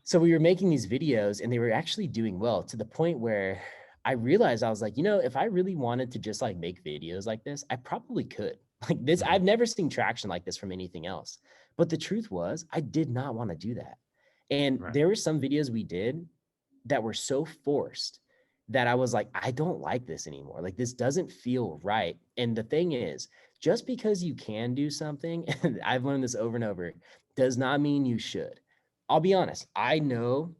so we were making these videos, and they were actually doing well, to the point where I realized, I was like, you know, if I really wanted to just like make videos like this, I probably could. Like this, Mhm. I've never seen traction like this from anything else. But the truth was, I did not want to do that. And Right. there were some videos we did that were so forced that I was like, I don't like this anymore. Like this doesn't feel right. And the thing is, just because you can do something, and I've learned this over and over, does not mean you should. I'll be honest, I know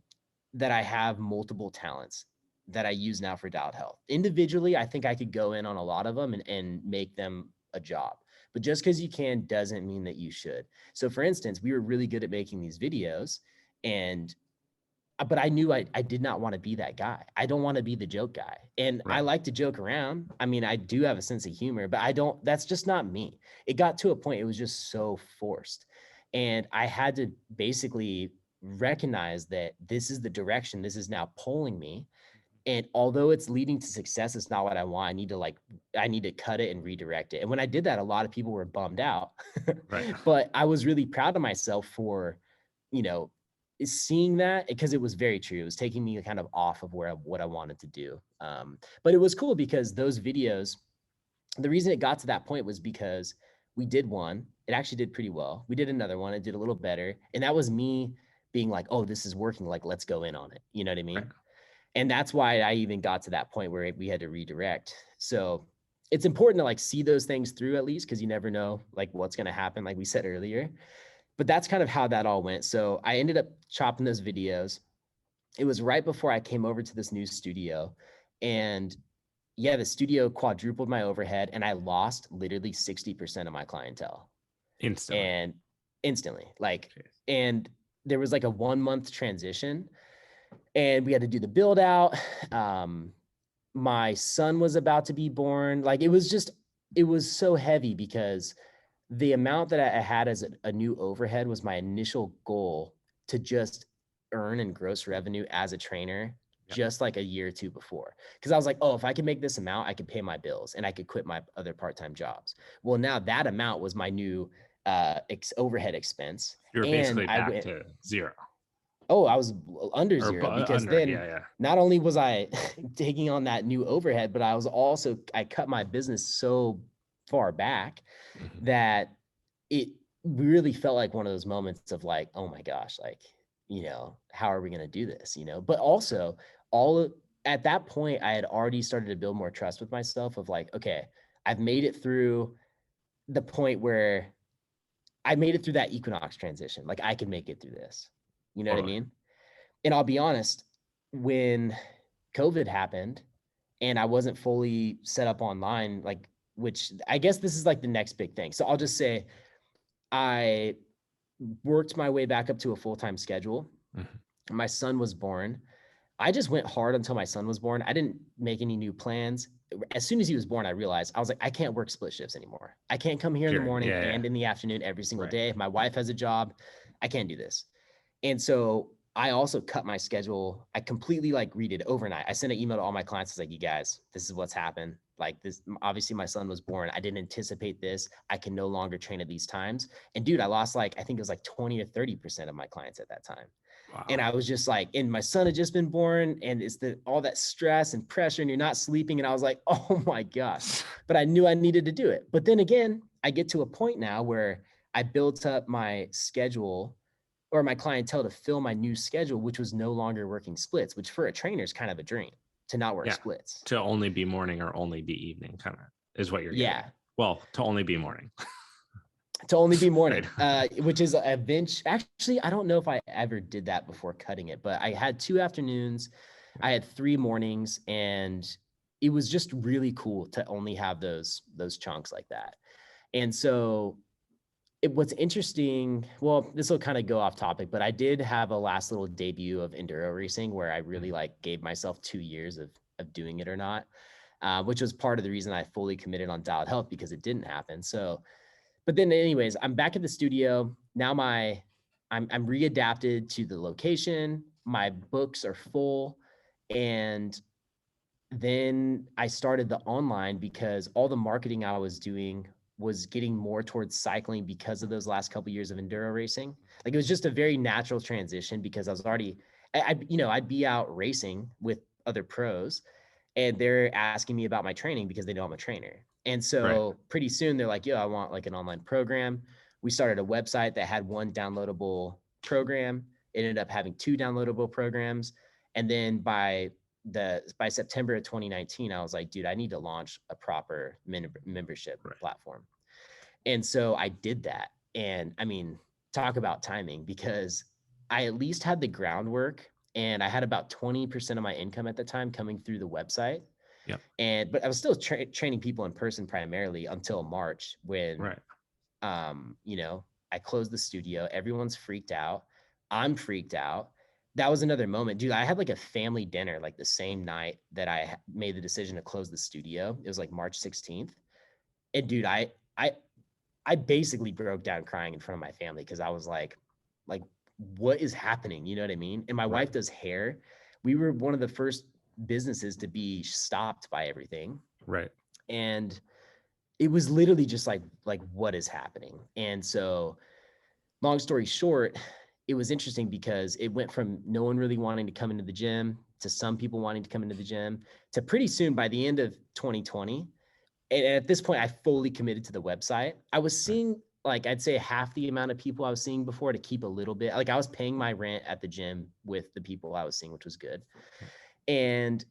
that I have multiple talents that I use now for dialed health. Individually, I think I could go in on a lot of them and make them a job. But just because you can doesn't mean that you should. So for instance, we were really good at making these videos, and but I knew I did not want to be that guy. I don't want to be the joke guy. And I Right. like to joke around. I mean, I do have a sense of humor, but I don't, that's just not me. It got to a point, it was just so forced. And I had to basically recognize that this is the direction this is now pulling me. And although it's leading to success, it's not what I want. I need to cut it and redirect it. And when I did that, a lot of people were bummed out. Right. But I was really proud of myself for, you know, seeing that, because it was very true. It was taking me kind of off of what I wanted to do. But it was cool because those videos, the reason it got to that point was because we did one. It actually did pretty well. We did another one. It did a little better. And that was me being like, oh, this is working. Like, let's go in on it. You know what I Right. mean? And that's why I even got to that point where we had to redirect. So it's important to like see those things through, at least, because you never know like what's going to happen, like we said earlier. But that's kind of how that all went. So I ended up chopping those videos. It was right before I came over to this new studio. And yeah, the studio quadrupled my overhead, and I lost literally 60% of my clientele. Instantly. And instantly, like, Jeez. and there was like a 1 month transition, and we had to do the build out. My son was about to be born. Like it was so heavy, because the amount that I had as a new overhead was my initial goal to just earn and gross revenue as a trainer, Yeah. just like a year or two before. Because I was like, oh, if I can make this amount, I could pay my bills and I could quit my other part-time jobs. Well, now that amount was my new overhead expense. You're And basically I back went, to zero oh, I was under or zero, because under. then Yeah. Yeah. not only was I taking on that new overhead, but I cut my business so far back Mhm. that it really felt like one of those moments of like, oh my gosh, like, you know, how are we going to do this? You know, but also at that point, I had already started to build more trust with myself of like, okay, I've made it through the point where I made it through that Equinox transition. Like I can make it through this. You know what I Totally. mean? And I'll be honest, when COVID happened and I wasn't fully set up online, like, which I guess this is like the next big thing. So I'll just say I worked my way back up to a full-time schedule. Mhm. My son was born. I just went hard until my son was born. I didn't make any new plans. As soon as he was born, I realized, I was like, I can't work split shifts anymore. I can't come here in the Sure. morning Yeah. Yeah. and in the afternoon every single Right. day. My wife has a job. I can't do this. And so I also cut my schedule. I completely like redid overnight. I sent an email to all my clients. I was like, you guys, this is what's happened. Like this, obviously my son was born. I didn't anticipate this. I can no longer train at these times. And dude, I lost like, I think it was like 20 or 30% of my clients at that time. And Wow. I was just like, and my son had just been born, and it's all that stress and pressure, and you're not sleeping. And I was like, oh my gosh. But I knew I needed to do it. But then again, I get to a point now where I built up my schedule or my clientele to fill my new schedule, which was no longer working splits, which for a trainer is kind of a dream to not work Yeah. splits. To only be morning or only be evening, kind of is what you're getting Yeah. at. Well, to only be morning. To only be Right. morning, which is a bench. Actually, I don't know if I ever did that before cutting it, but I had 2 afternoons, I had 3 mornings, and it was just really cool to only have those chunks like that. And so what's interesting, well, this will kind of go off topic, but I did have a last little debut of enduro racing where I really Mhm. like gave myself 2 years of doing it or not, which was part of the reason I fully committed on dialed health, because it didn't happen. So But then anyways, I'm back at the studio. Now I'm readapted to the location. My books are full. And then I started the online because all the marketing I was doing was getting more towards cycling because of those last couple of years of enduro racing. Like it was just a very natural transition because I was already, I'd be out racing with other pros and they're asking me about my training because they know I'm a trainer. And Right. so pretty soon they're like, yo, I want like an online program. We started a website that had one downloadable program. It ended up having two downloadable programs. And then by September of 2019, I was like, dude, I need to launch a proper membership Right. platform. And so I did that. And I mean, talk about timing because I at least had the groundwork and I had about 20% of my income at the time coming through the website. Yep. But I was still training people in person primarily until March when, Right. I closed the studio. Everyone's freaked out. I'm freaked out. That was another moment, dude. I had like a family dinner like the same night that I made the decision to close the studio. It was like March 16th. And dude, I I basically broke down crying in front of my family because I was like, what is happening? You know what I mean? And my Right. wife does hair. We were one of the first businesses to be stopped by everything. Right. And it was literally just like what is happening? And so long story short, it was interesting because it went from no one really wanting to come into the gym to some people wanting to come into the gym to pretty soon by the end of 2020. And at this point, I fully committed to the website. I was Right. seeing like I'd say half the amount of people I was seeing before to keep a little bit. Like I was paying my rent at the gym with the people I was seeing, which was good. And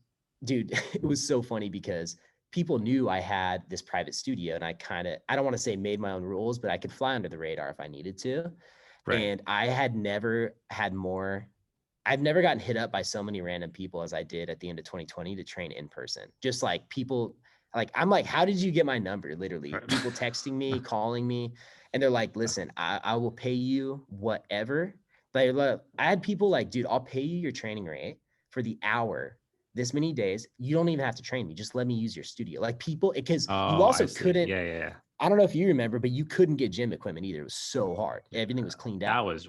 dude, it was so funny because people knew I had this private studio and I don't want to say made my own rules, but I could fly under the radar if I needed to. Right. And I had never had more I've never gotten hit up by so many random people as I did at the end of 2020 to train in person. Just like people, like, I'm like, how did you get my number? Literally, Right. people texting me, calling me, and they're like, listen, I will pay you whatever. But I had people like, dude, I'll pay you your training rate for the hour this many days. You don't even have to train me. Just let me use your studio. Like people, because you Oh, I also see. couldn't, Yeah. Yeah. Yeah. I don't know if you remember, but you couldn't get gym equipment either. It was so hard. Everything was cleaned That out, was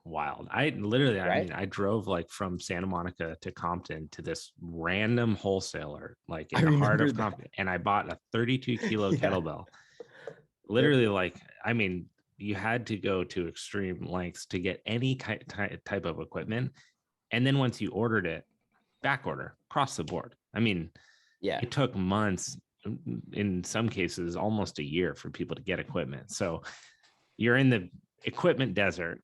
wild. I literally, I right? mean, I drove like from Santa Monica to Compton to this random wholesaler, like I in the heart remember of that. Compton, and I bought a 32 kilo Yeah. kettlebell. Yep. Literally, like, I mean, you had to go to extreme lengths to get any type of equipment. And then once you ordered it, back order across the board. I mean, Yeah. it took months, in some cases, almost a year for people to get equipment. So you're in the equipment desert.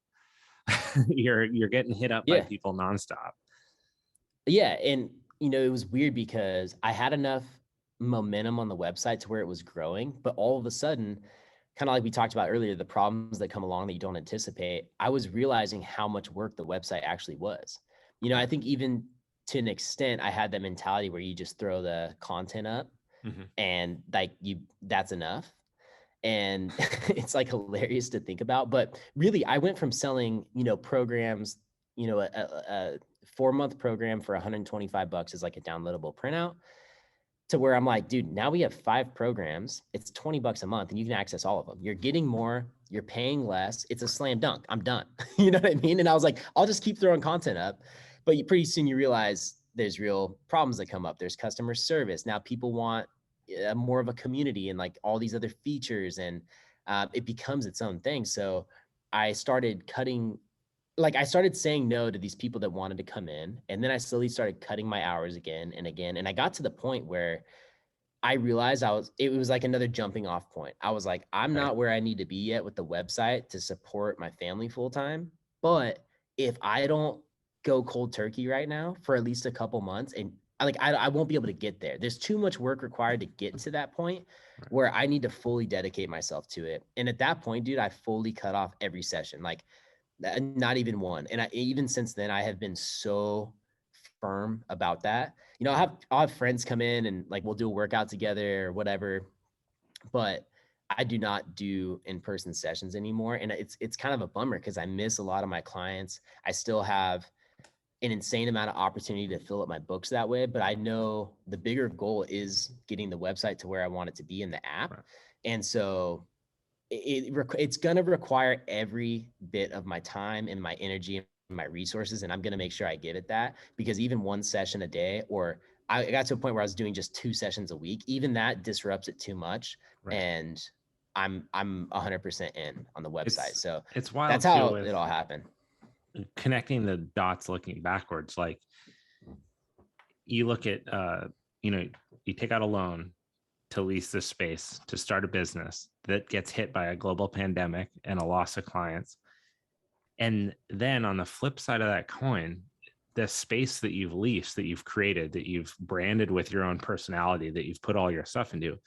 You're getting hit up by Yeah. people nonstop. Yeah. And, it was weird because I had enough momentum on the website to where it was growing, but all of a sudden, kind of like we talked about earlier, the problems that come along that you don't anticipate, I was realizing how much work the website actually was. I Right. think even to an extent, I had that mentality where you just throw the content up Mhm. and like that's enough. And it's like hilarious to think about. But really, I went from selling, programs, a 4-month program for 125 bucks is like a downloadable printout to where I'm like, dude, now we have 5 programs. It's 20 bucks a month and you can access all of them. You're getting more, you're paying less. It's a Right. slam dunk. I'm done. You know what I mean? And I was like, I'll just keep throwing content up. But pretty soon you realize there's real problems that come up. There's customer service. Now people want more of a community and like all these other features, and it becomes its own thing. So I started I started saying no to these people that wanted to come in. And then I slowly started cutting my hours again and again. And I got to the point where I realized it was like another jumping off point. I was like, I'm Right. not where I need to be yet with the website to support my family full time. But if I don't go cold turkey right now for at least a couple months, and I won't be able to get there. There's too much work required to get to that point Right. where I need to fully dedicate myself to it. And at that point, dude, I fully cut off every session. Like not even one. And even since then, I have been so firm about that. I'll have friends come in and like we'll do a workout together or whatever, but I do not do in-person sessions anymore. And it's kind of a bummer because I miss a lot of my clients. I still have an insane amount of opportunity to fill up my books that way, but I know the bigger goal is getting the website to where I want it to be in the app. Right. And so it's going to require every bit of my time and my energy and my resources. And I'm going to make sure I give it that, because even one session a day, or I got to a point where I was doing just 2 sessions a week, even that disrupts it too much. Right. And I'm 100% in on the website. So it's wild that's too how with it all happened. connecting the dots, looking backwards. Like you look at, you take out a loan to lease this space to start a business that gets hit by a global pandemic and a loss of clients. And then on the flip side of that coin, the space that you've leased, that you've created, that you've branded with your own personality, that you've put all your stuff into,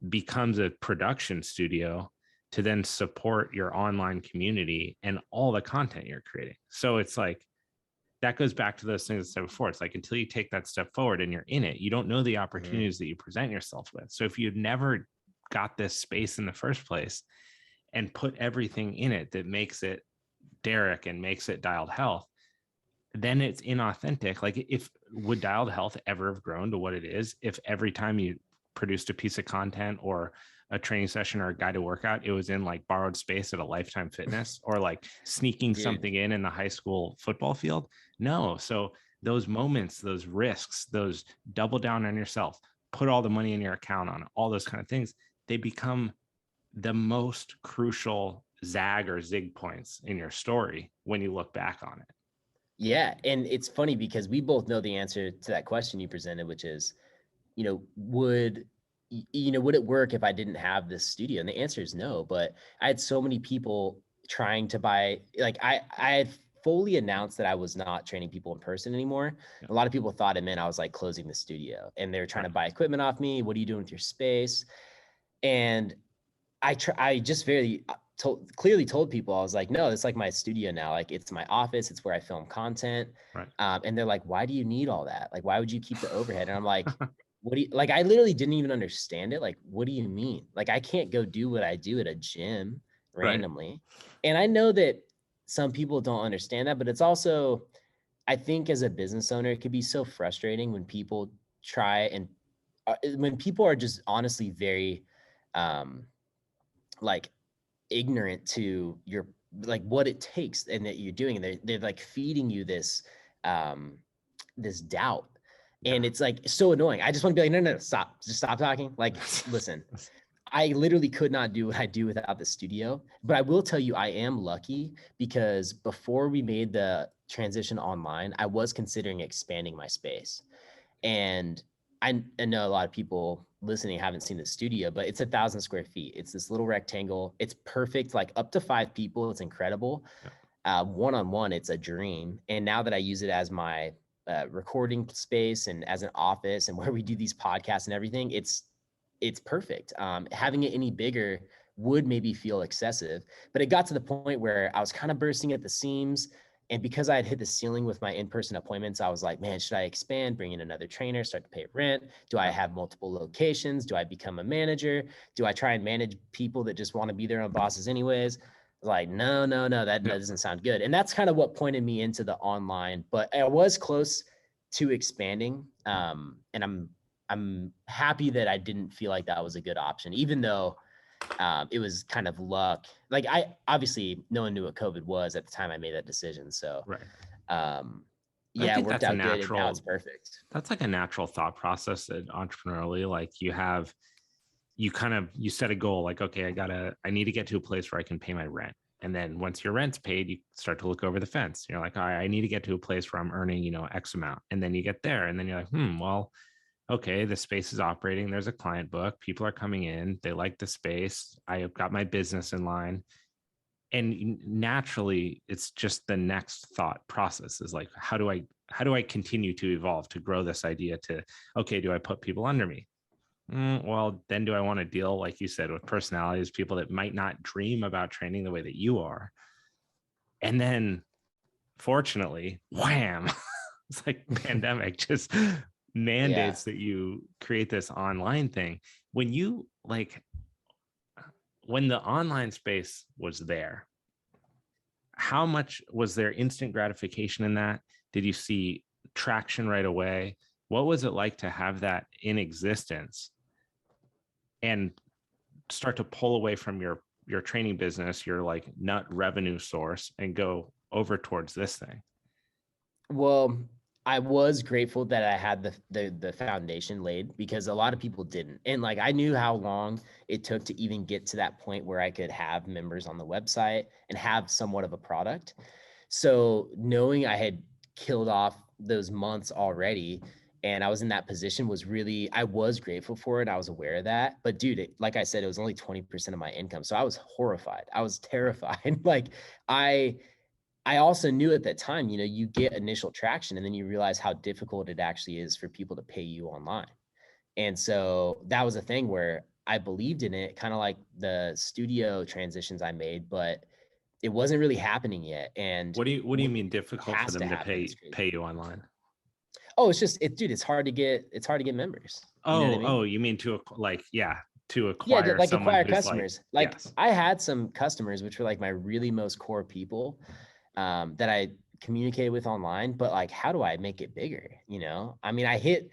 becomes a production studio to then support your online community and all the content you're creating. So it's like, that goes back to those things I said before. It's like, until you take that step forward and you're in it, you don't know the opportunities that you present yourself with. So if you'd never got this space in the first place and put everything in it that makes it Derek and makes it Dialed Health, then it's inauthentic. Like, if would Dialed Health ever have grown to what it is if every time you produced a piece of content or a training session or a guided workout, it was in like borrowed space at a Lifetime Fitness or like sneaking something in the high school football field? No. So those moments, those risks, those double down on yourself, put all the money in your account on all those kind of things, they become the most crucial zag or zig points in your story when you look back on it. Yeah. And it's funny because we both know the answer to that question you presented, which is, would it work if I didn't have this studio? And the answer is no. But I had so many people trying to buy, like I had fully announced that I was not training people in person anymore. Yeah. A lot of people thought it meant I was like closing the studio, and they were trying to buy equipment off me. What are you doing with your space? And I just very clearly told people, I was like, no, it's like my studio now. Like, it's my office. It's where I film content. Right. And they're like, why do you need all that? Like, why would you keep the overhead? And I'm like, what do you, like, I literally didn't even understand it. Like, what do you mean? Like, I can't go do what I do at a gym randomly. Right. And I know that some people don't understand that, but it's also, I think as a business owner, it could be so frustrating when people try and when people are just honestly very, like ignorant to your, like what it takes and that you're doing. And they're like feeding you this, this doubt. And it's like so annoying. I just want to be like, no, stop, just stop talking. Like, listen, I literally could not do what I do without the studio. But I will tell you, I am lucky because before we made the transition online, I was considering expanding my space. And I know a lot of people listening haven't seen the studio, but it's 1,000 square feet. It's this little rectangle. It's perfect, like up to 5 people. It's incredible. One-on-one, it's a dream. And now that I use it as my recording space and as an office and where we do these podcasts and everything, it's perfect. Having it any bigger would maybe feel excessive, but it got to the point where I was kind of bursting at the seams. And because I had hit the ceiling with my in-person appointments, I was like, man, should I expand, bring in another trainer, start to pay rent? Do I have multiple locations? Do I become a manager? Do I try and manage people that just want to be their own bosses anyways? Like, no, that doesn't sound good. And that's kind of what pointed me into the online, but I was close to expanding. And I'm happy that I didn't feel like that was a good option, even though it was kind of luck. Like, I obviously, no one knew what COVID was at the time I made that decision. So, yeah, it worked out good. And now it's perfect. That's like a natural thought process that entrepreneurially, like you set a goal, like, okay, I need to get to a place where I can pay my rent. And then once your rent's paid, you start to look over the fence. You're like, I need to get to a place where I'm earning, X amount. And then you get there and then you're like, well, okay, the space is operating. There's a client book. People are coming in. They like the space. I've got my business in line. And naturally, it's just the next thought process is like, how do I continue to evolve, to grow this idea to, okay, do I put people under me? Well, then do I want to deal, like you said, with personalities, people that might not dream about training the way that you are? And then fortunately, wham, it's like pandemic just mandates that you create this online thing. When the online space was there, how much was there instant gratification in that? Did you see traction right away? What was it like to have that in existence and start to pull away from your your training business, your like nut revenue source, and go over towards this thing? Well, I was grateful that I had the foundation laid, because a lot of people didn't. And like I knew how long it took to even get to that point where I could have members on the website and have somewhat of a product. So knowing I had killed off those months already and I was in that position was really, I was grateful for it. I was aware of that. But dude, like I said, it was only 20% of my income. So I was horrified. I was terrified. Like I I also knew at that time, you get initial traction and then you realize how difficult it actually is for people to pay you online. And so that was a thing where I believed in it, kind of like the studio transitions I made, but it wasn't really happening yet. And What do you when mean it difficult for has to them to happen, pay it's crazy. pay you online? Oh, it's just dude, it's hard to get members. You know what I mean? Oh, you mean to like, yeah, to Yeah, acquire like someone acquire who's like, customers. Like yes, I had some customers, which were like my really most core people, that I communicated with online, but like, how do I make it bigger? I mean, I hit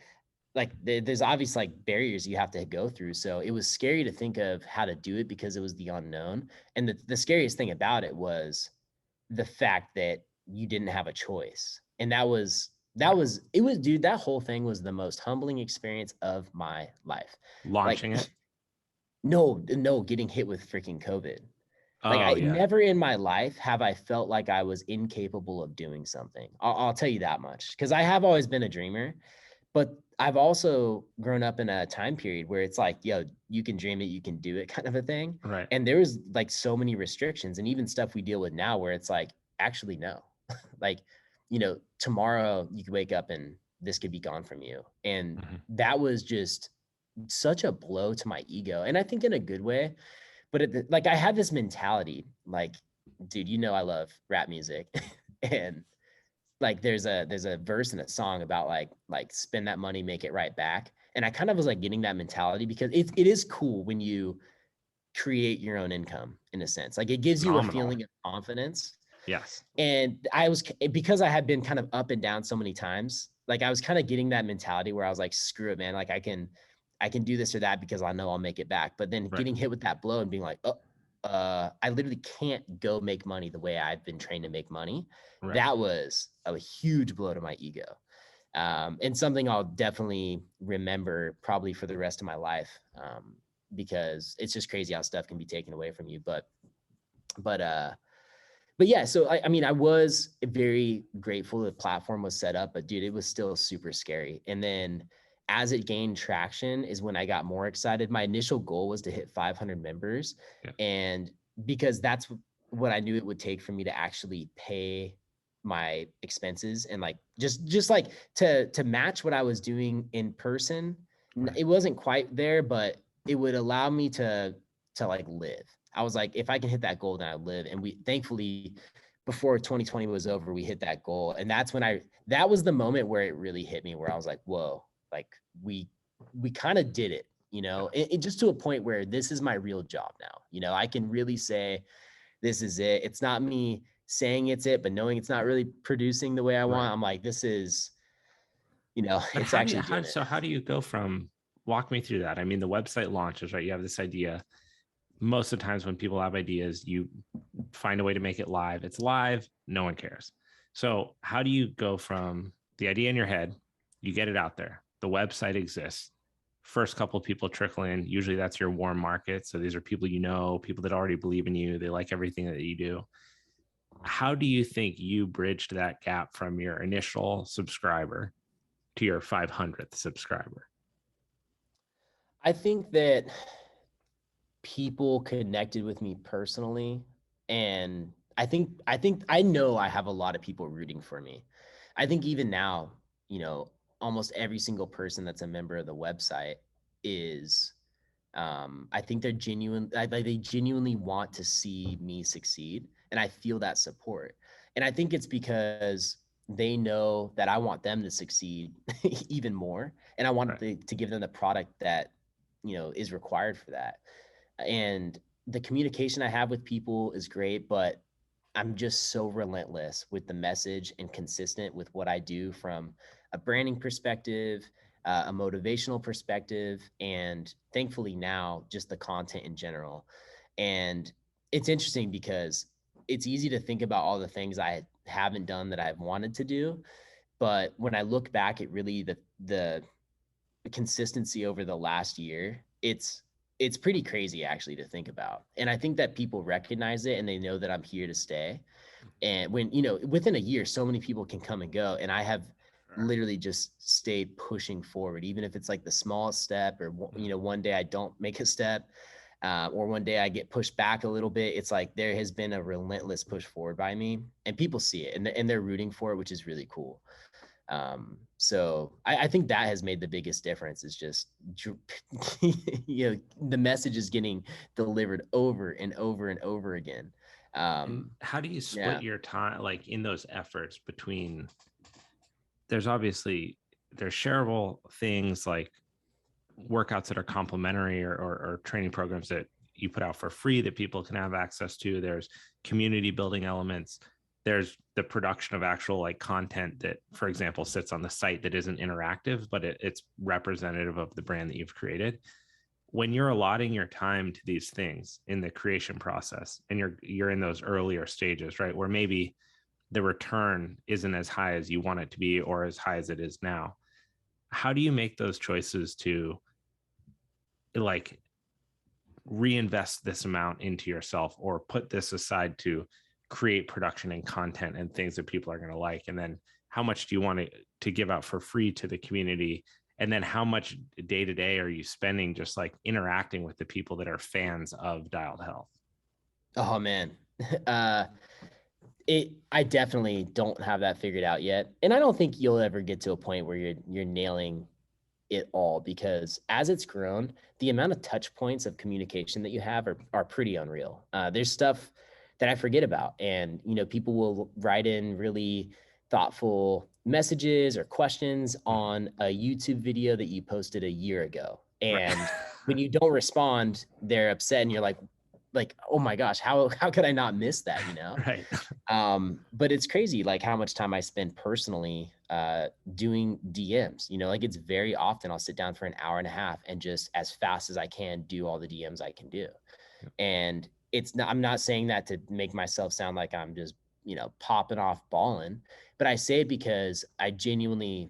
like there's obvious like barriers you have to go through. So it was scary to think of how to do it because it was the unknown. And the scariest thing about it was the fact that you didn't have a choice. And right. it was, dude, that whole thing was the most humbling experience of my life. Like, Launching it. no, getting hit with freaking COVID. Like I Oh yeah, never in my life have I felt like I was incapable of doing something. I'll tell you that much, because I have always been a dreamer, but I've also grown up in a time period where it's like, yo, you can dream it, you can do it kind of a thing. right. And there was like so many restrictions and even stuff we deal with now where it's like, actually, no. Like, tomorrow you could wake up and this could be gone from you. And Mhm. that was just such a blow to my ego. And I think in a good way, but like I had this mentality, like, dude, I love rap music, and like there's a verse in a song about like spend that money, make it right back. And I kind of was like getting that mentality because it is cool when you create your own income in a sense. Like it gives you a Phenomenal. feeling of confidence. Yes. And because I had been kind of up and down so many times, like I was kind of getting that mentality where I was like, screw it, man. Like I can do this or that because I know I'll make it back. But then Right. getting hit with that blow and being like, oh, I literally can't go make money the way I've been trained to make money. Right. That was a huge blow to my ego. And something I'll definitely remember probably for the rest of my life, because it's just crazy how stuff can be taken away from you. But but yeah, so I mean, I was very grateful the platform was set up, but dude, it was still super scary. And then as it gained traction is when I got more excited. My initial goal was to hit 500 members. Yeah. And because that's what I knew it would take for me to actually pay my expenses and like just like to match what I was doing in person. Right. It wasn't quite there, but it would allow me to like live. I was like, if I can hit that goal, then I live. And we thankfully, before 2020 was over, we hit that goal. And that's when that was the moment where it really hit me, where I was like, whoa, like we kind of did it, Yeah. it just to a point where this is my real job now. I can really say this is it. It's not me saying it's it, but knowing it's not really producing the way I want. Right. I'm like, this is, But it's how do you actually doing it. how do you go from, walk me through that? I mean, the website launches, right? You have this idea. Most of the times when people have ideas, you find a way to make it live. It's live, no one cares. So how do you go from the idea in your head, you get it out there, the website exists, first couple of people trickle in, usually that's your warm market. So these are people, people that already believe in you, they like everything that you do. How do you think you bridged that gap from your initial subscriber to your 500th subscriber? I think that people connected with me personally, and I think I know I have a lot of people rooting for me. I think even now, almost every single person that's a member of the website is, I think they're genuine. They genuinely want to see me succeed, and I feel that support. And I think it's because they know that I want them to succeed even more, and I want Right. to give them the product that is required for that. And the communication I have with people is great, but I'm just so relentless with the message and consistent with what I do from a branding perspective, a motivational perspective, and thankfully now just the content in general. And it's interesting because it's easy to think about all the things I haven't done that I've wanted to do. But when I look back at really the consistency over the last year, it's pretty crazy actually to think about. And I think that people recognize it and they know that I'm here to stay. And when, within a year, so many people can come and go. And I have Sure. literally just stayed pushing forward, even if it's like the smallest step or, one day I don't make a step, or one day I get pushed back a little bit. It's like there has been a relentless push forward by me, and people see it and they're rooting for it, which is really cool. So I think that has made the biggest difference is just, the message is getting delivered over and over and over again. And how do you split Yeah. your time, like in those efforts between, there's shareable things like workouts that are complimentary, or training programs that you put out for free that people can have access to. There's community building elements. There's the production of actual like content that, for example, sits on the site that isn't interactive, but it's representative of the brand that you've created. When you're allotting your time to these things in the creation process, and you're in those earlier stages, right, where maybe the return isn't as high as you want it to be or as high as it is now, how do you make those choices to like reinvest this amount into yourself or put this aside to create production and content and things that people are going to like? And then how much do you want to give out for free to the community? And then how much day to day are you spending just like interacting with the people that are fans of Dialed Health? Oh man. uh I definitely don't have that figured out yet. And I don't think you'll ever get to a point where you're nailing it all, because as it's grown, the amount of touch points of communication that you have are pretty unreal. There's stuff that I forget about, and people will write in really thoughtful messages or questions on a YouTube video that you posted a year ago, Right. and when you don't respond, they're upset, and you're like, oh my gosh, how could I not miss that? Right. But it's crazy, like how much time I spend personally doing DMs. Like it's very often I'll sit down for an hour and a half and just as fast as I can do all the DMs I can do. And I'm not saying that to make myself sound like I'm just, popping off balling, but I say it because I genuinely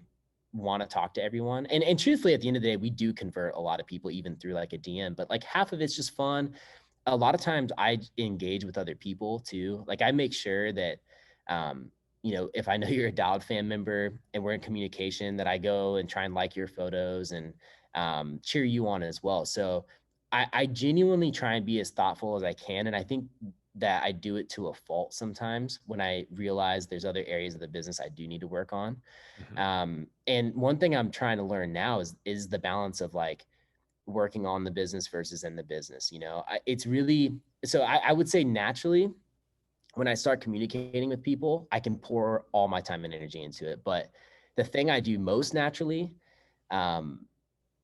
want to talk to everyone. And truthfully, at the end of the day, we do convert a lot of people even through like a DM, but like half of it's just fun. A lot of times I engage with other people too. Like I make sure that, if I know you're a Dialed fan member and we're in communication, that I go and try and like your photos and cheer you on as well. So I genuinely try and be as thoughtful as I can. And I think that I do it to a fault sometimes when I realize there's other areas of the business I do need to work on. Mhm. And one thing I'm trying to learn now is the balance of like working on the business versus in the business. It's really, so I would say naturally when I start communicating with people, I can pour all my time and energy into it. But the thing I do most naturally, um,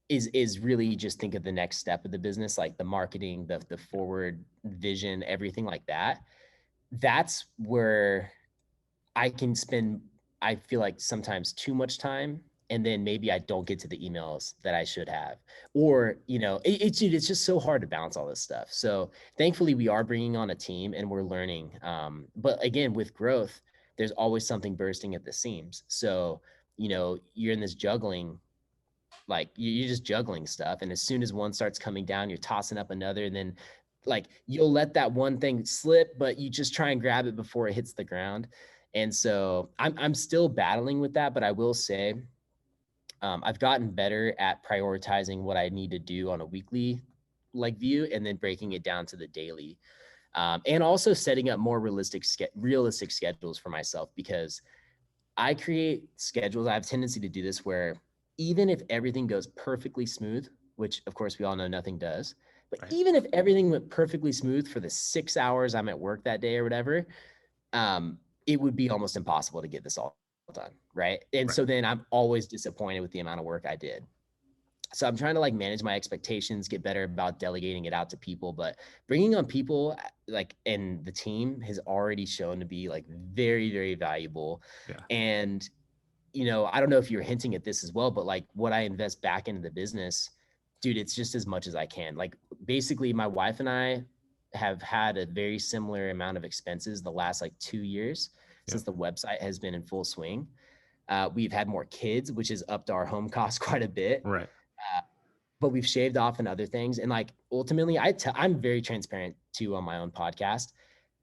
is really just think of the next step of the business, like the marketing, the forward vision, everything like that. That's where I can spend, I feel like sometimes too much time, and then maybe I don't get to the emails that I should have. Or, it's just so hard to balance all this stuff. So thankfully we are bringing on a team and we're learning. But again, with growth, there's always something bursting at the seams. So, you're in this juggling, like you're just juggling stuff. And as soon as one starts coming down, you're tossing up another. And then like you'll let that one thing slip, but you just try and grab it before it hits the ground. And so I'm still battling with that, but I will say I've gotten better at prioritizing what I need to do on a weekly like view, and then breaking it down to the daily, and also setting up more realistic schedules for myself, because I create schedules. I have a tendency to do this where even if everything goes perfectly smooth, which of course we all know nothing does, but Right. even if everything went perfectly smooth for the 6 hours I'm at work that day or whatever, it would be almost impossible to get this all done. Right. And Right. so then I'm always disappointed with the amount of work I did. So I'm trying to like manage my expectations, get better about delegating it out to people, but bringing on people like, and the team has already shown to be like very, very valuable. Yeah. And I don't know if you're hinting at this as well, but like what I invest back into the business, dude, it's just as much as I can. Like basically my wife and I, have had a very similar amount of expenses the last like 2 years since Yep. the website has been in full swing. We've had more kids, which has upped our home cost quite a bit. Right. But we've shaved off in other things. And like ultimately, I'm very transparent too on my own podcast.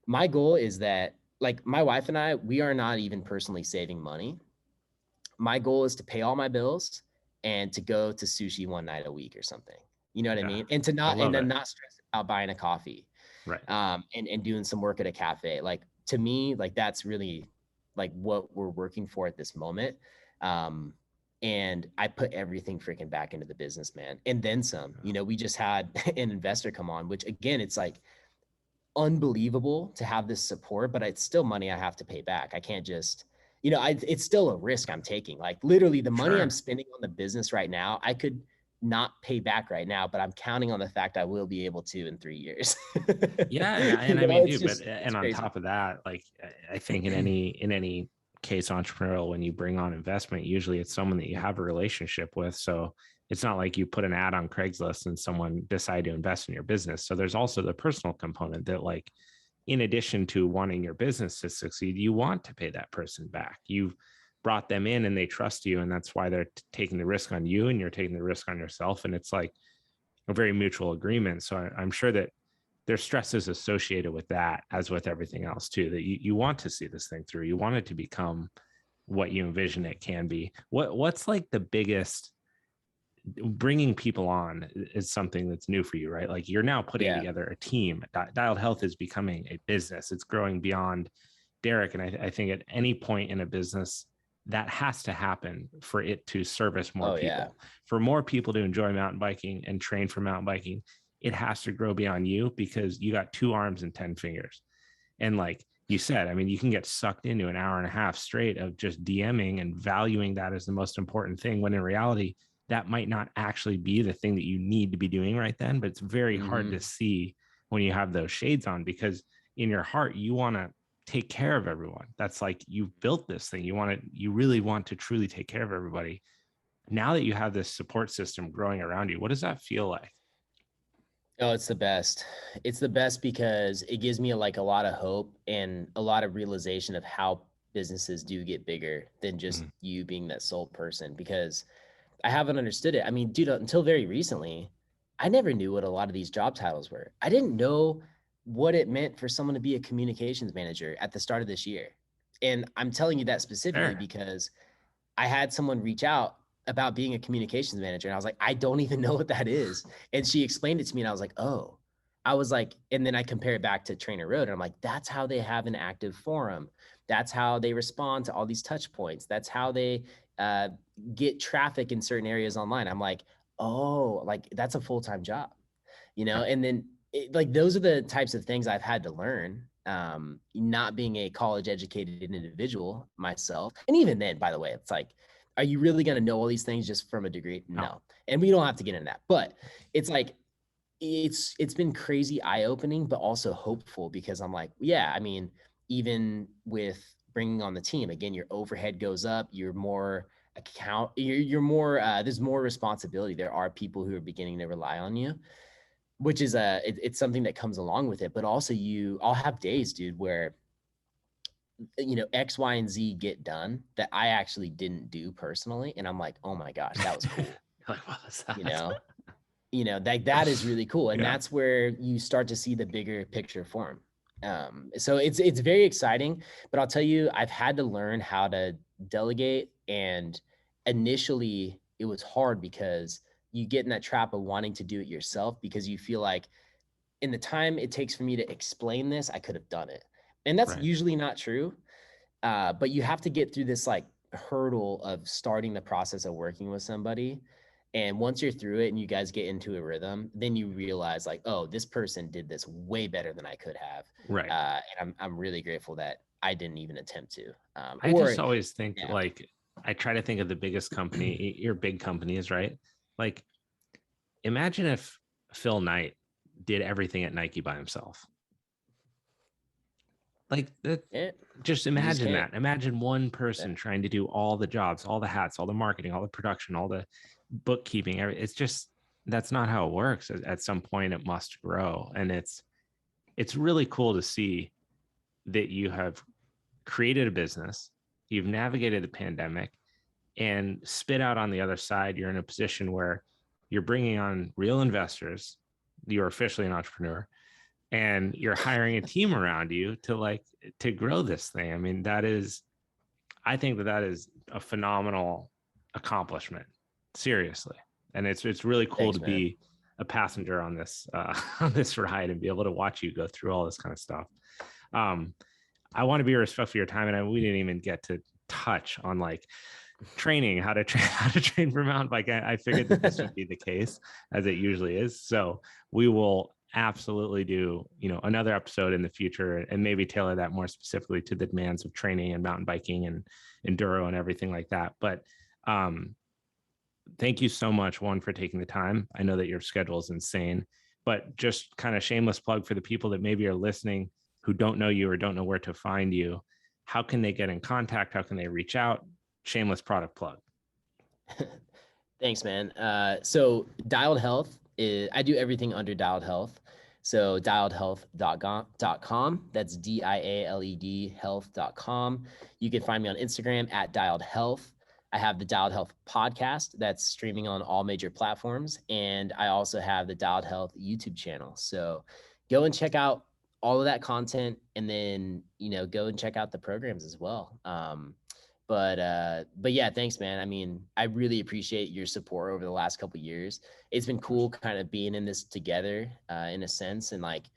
My goal is that like my wife and I, we are not even personally saving money. My goal is to pay all my bills and to go to sushi one night a week or something. You know what I Yeah. mean? And to I not and love then it. not stress about buying a coffee, Right. and doing some work at a cafe. Like to me, like that's really like what we're working for at this moment. Um, and I put everything freaking back into the business, man, and then some. You know, we just had an investor come on, which again, it's like unbelievable to have this support, but it's still money I have to pay back. I can't just, it's still a risk I'm taking. Like literally the money I'm Sure. spending on the business right now, I could not pay back right now, but I'm counting on the fact I will be able to in 3 years. Yeah, and I mean, It's dude, but just, it's and on crazy. top of that, like I think in any case entrepreneurial, when you bring on investment, usually it's someone that you have a relationship with. So it's not like you put an ad on Craigslist and someone decide to invest in your business. So there's also the personal component that like in addition to wanting your business to succeed, you want to pay that person back. You've brought them in and they trust you, and that's why they're taking the risk on you and you're taking the risk on yourself. And it's like a very mutual agreement. So I'm sure that there's stresses associated with that, as with everything else too, that you want to see this thing through. You want it to become what you envision it can be. What's like the biggest, bringing people on is something that's new for you, right? Like you're now putting Yeah. together a team. Dialed Health is becoming a business. It's growing beyond Derek. And I think at any point in a business, that has to happen for it to service more Oh yeah. people. For more people to enjoy mountain biking and train for mountain biking, it has to grow beyond you, because you got 2 arms and 10 fingers. And like you said, I mean, you can get sucked into an hour and a half straight of just DMing and valuing that as the most important thing, when in reality, that might not actually be the thing that you need to be doing right then. But it's very hard Mm-hmm. to see when you have those shades on, because in your heart, you want to take care of everyone. That's like, you've built this thing. You really want to truly take care of everybody. Now that you have this support system growing around you, what does that feel like? Oh, it's the best. It's the best because it gives me like a lot of hope and a lot of realization of how businesses do get bigger than just Mhm. you being that sole person, because I haven't understood it. I mean, dude, until very recently, I never knew what a lot of these job titles were. I didn't know what it meant for someone to be a communications manager at the start of this year. And I'm telling you that specifically Fair. because I had someone reach out about being a communications manager. And I was like, I don't even know what that is. And she explained it to me. And I was like, oh, I was like, and then I compare it back to Trainer Road. And I'm like, that's how they have an active forum. That's how they respond to all these touch points. That's how they uh, get traffic in certain areas online. I'm like, oh, like that's a full-time job, Right. and then like those are the types of things I've had to learn, not being a college educated individual myself. And even then, by the way, it's like, are you really going to know all these things just from a degree? No. No. And we don't have to get into that, but it's like, it's been crazy eye-opening, but also hopeful, because I'm like, yeah, I mean, even with bringing on the team again, your overhead goes up, you're more you're more there's more responsibility. There are people who are beginning to rely on you, which is it's something that comes along with it. But also I'll have days, dude, where X, Y, and Z get done that I actually didn't do personally, and I'm like, oh my gosh, that was cool. Like, what was you that? know that is really cool, and Yeah. that's where you start to see the bigger picture form. So it's very exciting, but I'll tell you, I've had to learn how to delegate, and initially it was hard because you get in that trap of wanting to do it yourself, because you feel like in the time it takes for me to explain this, I could have done it. And that's Right. usually not true. But you have to get through this like hurdle of starting the process of working with somebody. And once you're through it and you guys get into a rhythm, then you realize like, oh, this person did this way better than I could have. Right. And I'm really grateful that I didn't even attempt to. I just Or always think yeah, like, I try to think of the biggest company, your big companies, right? Like, imagine if Phil Knight did everything at Nike by himself. Like that, yeah, just you just imagine can't. that. Imagine one Yeah. person trying to do all the jobs, all the hats, all the marketing, all the production, all the bookkeeping. It's just, that's not how it works. At some point, it must grow, and it's it's really cool to see that you have created a business, you've navigated the pandemic, and spit out on the other side. You're in a position where you're bringing on real investors. You're officially an entrepreneur, and you're hiring a team around you to grow this thing. I mean, I think that is a phenomenal accomplishment, seriously. And it's really cool Thanks, to man. be a passenger on this on this ride and be able to watch you go through all this kind of stuff. Um, I want to be respectful of your time, and we didn't even get to touch on like training, how to train, how to train for mountain bike. I figured that this would be the case, as it usually is. So we will absolutely do, another episode in the future, and maybe tailor that more specifically to the demands of training and mountain biking and enduro and everything like that. But thank you so much, one, for taking the time. I know that your schedule is insane, but just kind of shameless plug for the people that maybe are listening who don't know you or don't know where to find you. How can they get in contact? How can they reach out? Shameless product plug. Thanks, man. So Dialed Health I do everything under Dialed Health. So dialedhealth.com. That's DIALED health.com. You can find me on Instagram at Dialed Health. I have the Dialed Health podcast that's streaming on all major platforms. And I also have the Dialed Health YouTube channel. So go and check out all of that content, and then, go and check out the programs as well. But yeah, thanks, man. I mean, I really appreciate your support over the last couple of years. It's been cool kind of being in this together, in a sense. And like,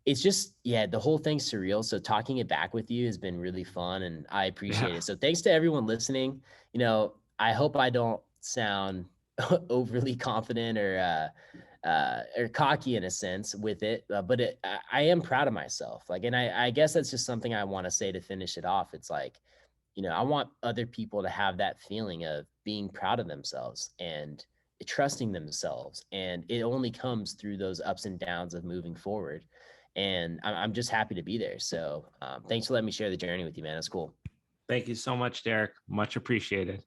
it's just, yeah, the whole thing's surreal. So talking it back with you has been really fun, and I appreciate Yeah. it. So thanks to everyone listening. I hope I don't sound overly confident or cocky in a sense with it, but I am proud of myself. Like, and I guess that's just something I want to say to finish it off. It's like, I want other people to have that feeling of being proud of themselves and trusting themselves. And it only comes through those ups and downs of moving forward. And I'm just happy to be there. So thanks for letting me share the journey with you, man. It's cool. Thank you so much, Derek. Much appreciated.